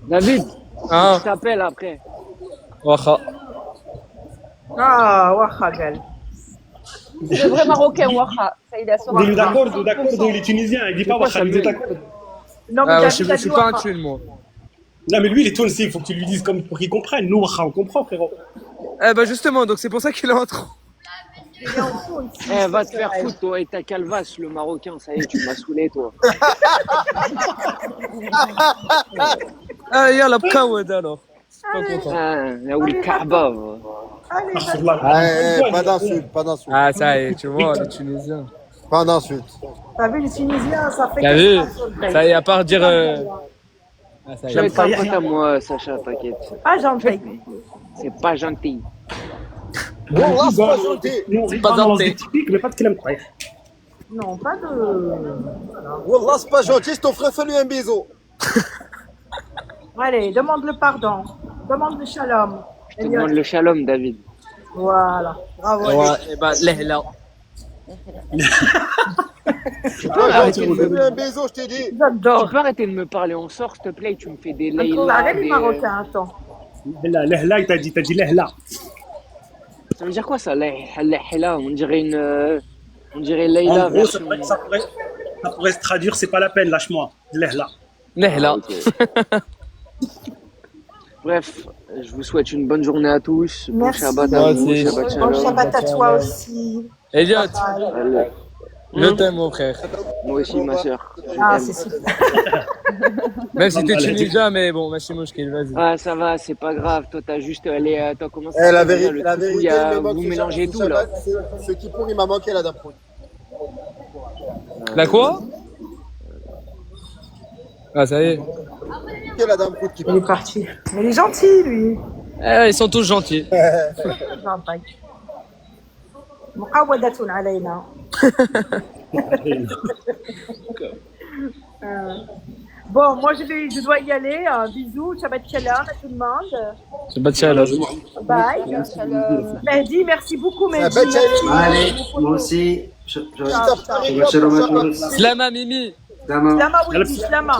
David, Hein? je t'appelle après. Wacha. Ah, wacha, gal. C'est le vrai Marocain, Waha. Ça, il a son Il est d'accord, il est tunisien, il dit pas Wacha, il est d'accord. Non, mais Ah, ouais, David je a suis dit pas un wacha. thune, moi. Non, mais lui, il est tunisien, il faut que tu lui dises comme pour qu'il comprenne. Nous, Wacha, on comprend, frérot. Eh ben justement, donc c'est pour ça qu'il est en trop. Il est en fond ici. Eh, va te faire foutre, toi, et ta calvasse, le Marocain, ça y est, tu m'as saoulé, toi. Ah, y'a la bkawed alors. Pas content. Là où le Kaaba. Allez, Pas d'insultes, pas d'insultes. Ah, ça y est, tu vois, les Tunisiens. Pas d'insultes. t'as vu les Tunisiens, ça fait T'as que vu? ça. Ça y est, à part dire. Ah, ça y Je vais est. être un pote à moi, Sacha, t'inquiète. Ah, gentil. C'est pas gentil. Wallah, c'est pas gentil. Nous, on C'est rit pas pas dans denté. des typiques, mais pas de Kelem Taïf. Non, pas de. Wallah, c'est pas gentil, je t'offre fallu un bisou. Allez, demande le pardon. Demande le shalom. Je te demande le shalom, David. Voilà. Bravo. Ouais, et bah, là. Tu peux arrêter de me faire un bisou, je t'ai dit. Tu J'adore. peux arrêter de me parler en sort, s'il te plaît, tu me fais des On Leïla, arrête les des... Marocains, attends. Là, il t'a dit Lehla. Ça veut dire quoi ça, Leïla? On dirait une... On dirait En Leïla gros, ça version... pourrait se traduire, c'est pas la peine, lâche-moi. Lehla. Là. Bref, je vous souhaite une bonne journée à tous. Bon Merci. Shabbat Moi à vous, aussi. Shabbat Bon Shalom. Shabbat à toi aussi. Elliot, Allez. je t'aime, mon frère. Moi aussi, ma soeur. Ah, c'est super. Même si t'es tunisien, mais bon, Machi Mouchkil, vas-y. Ah, ça va, c'est pas grave. Toi, t'as juste... T'as commencé Eh, la le vérité, truc où il y a... le mec Vous ce mélangez Shabbat, tout, là. Ce qui pour, il m'a manqué la dame. La quoi? Ah, ça y est. Quelle la dame qui Il est parti. Mais il est gentil, lui. Eh, ils sont tous gentils. Gentil. معودة علينا. Bon, moi je dois y aller. Bisous, Shabbat Shalom à tout le monde. Shabbat Shalom. Bye. Mehdi, merci beaucoup, Mehdi. Shabbat Shalom. Allez, moi aussi. Ciao, ciao. Shabbat Shalom à tous. Slama Mimi. Slama, oui, Slama.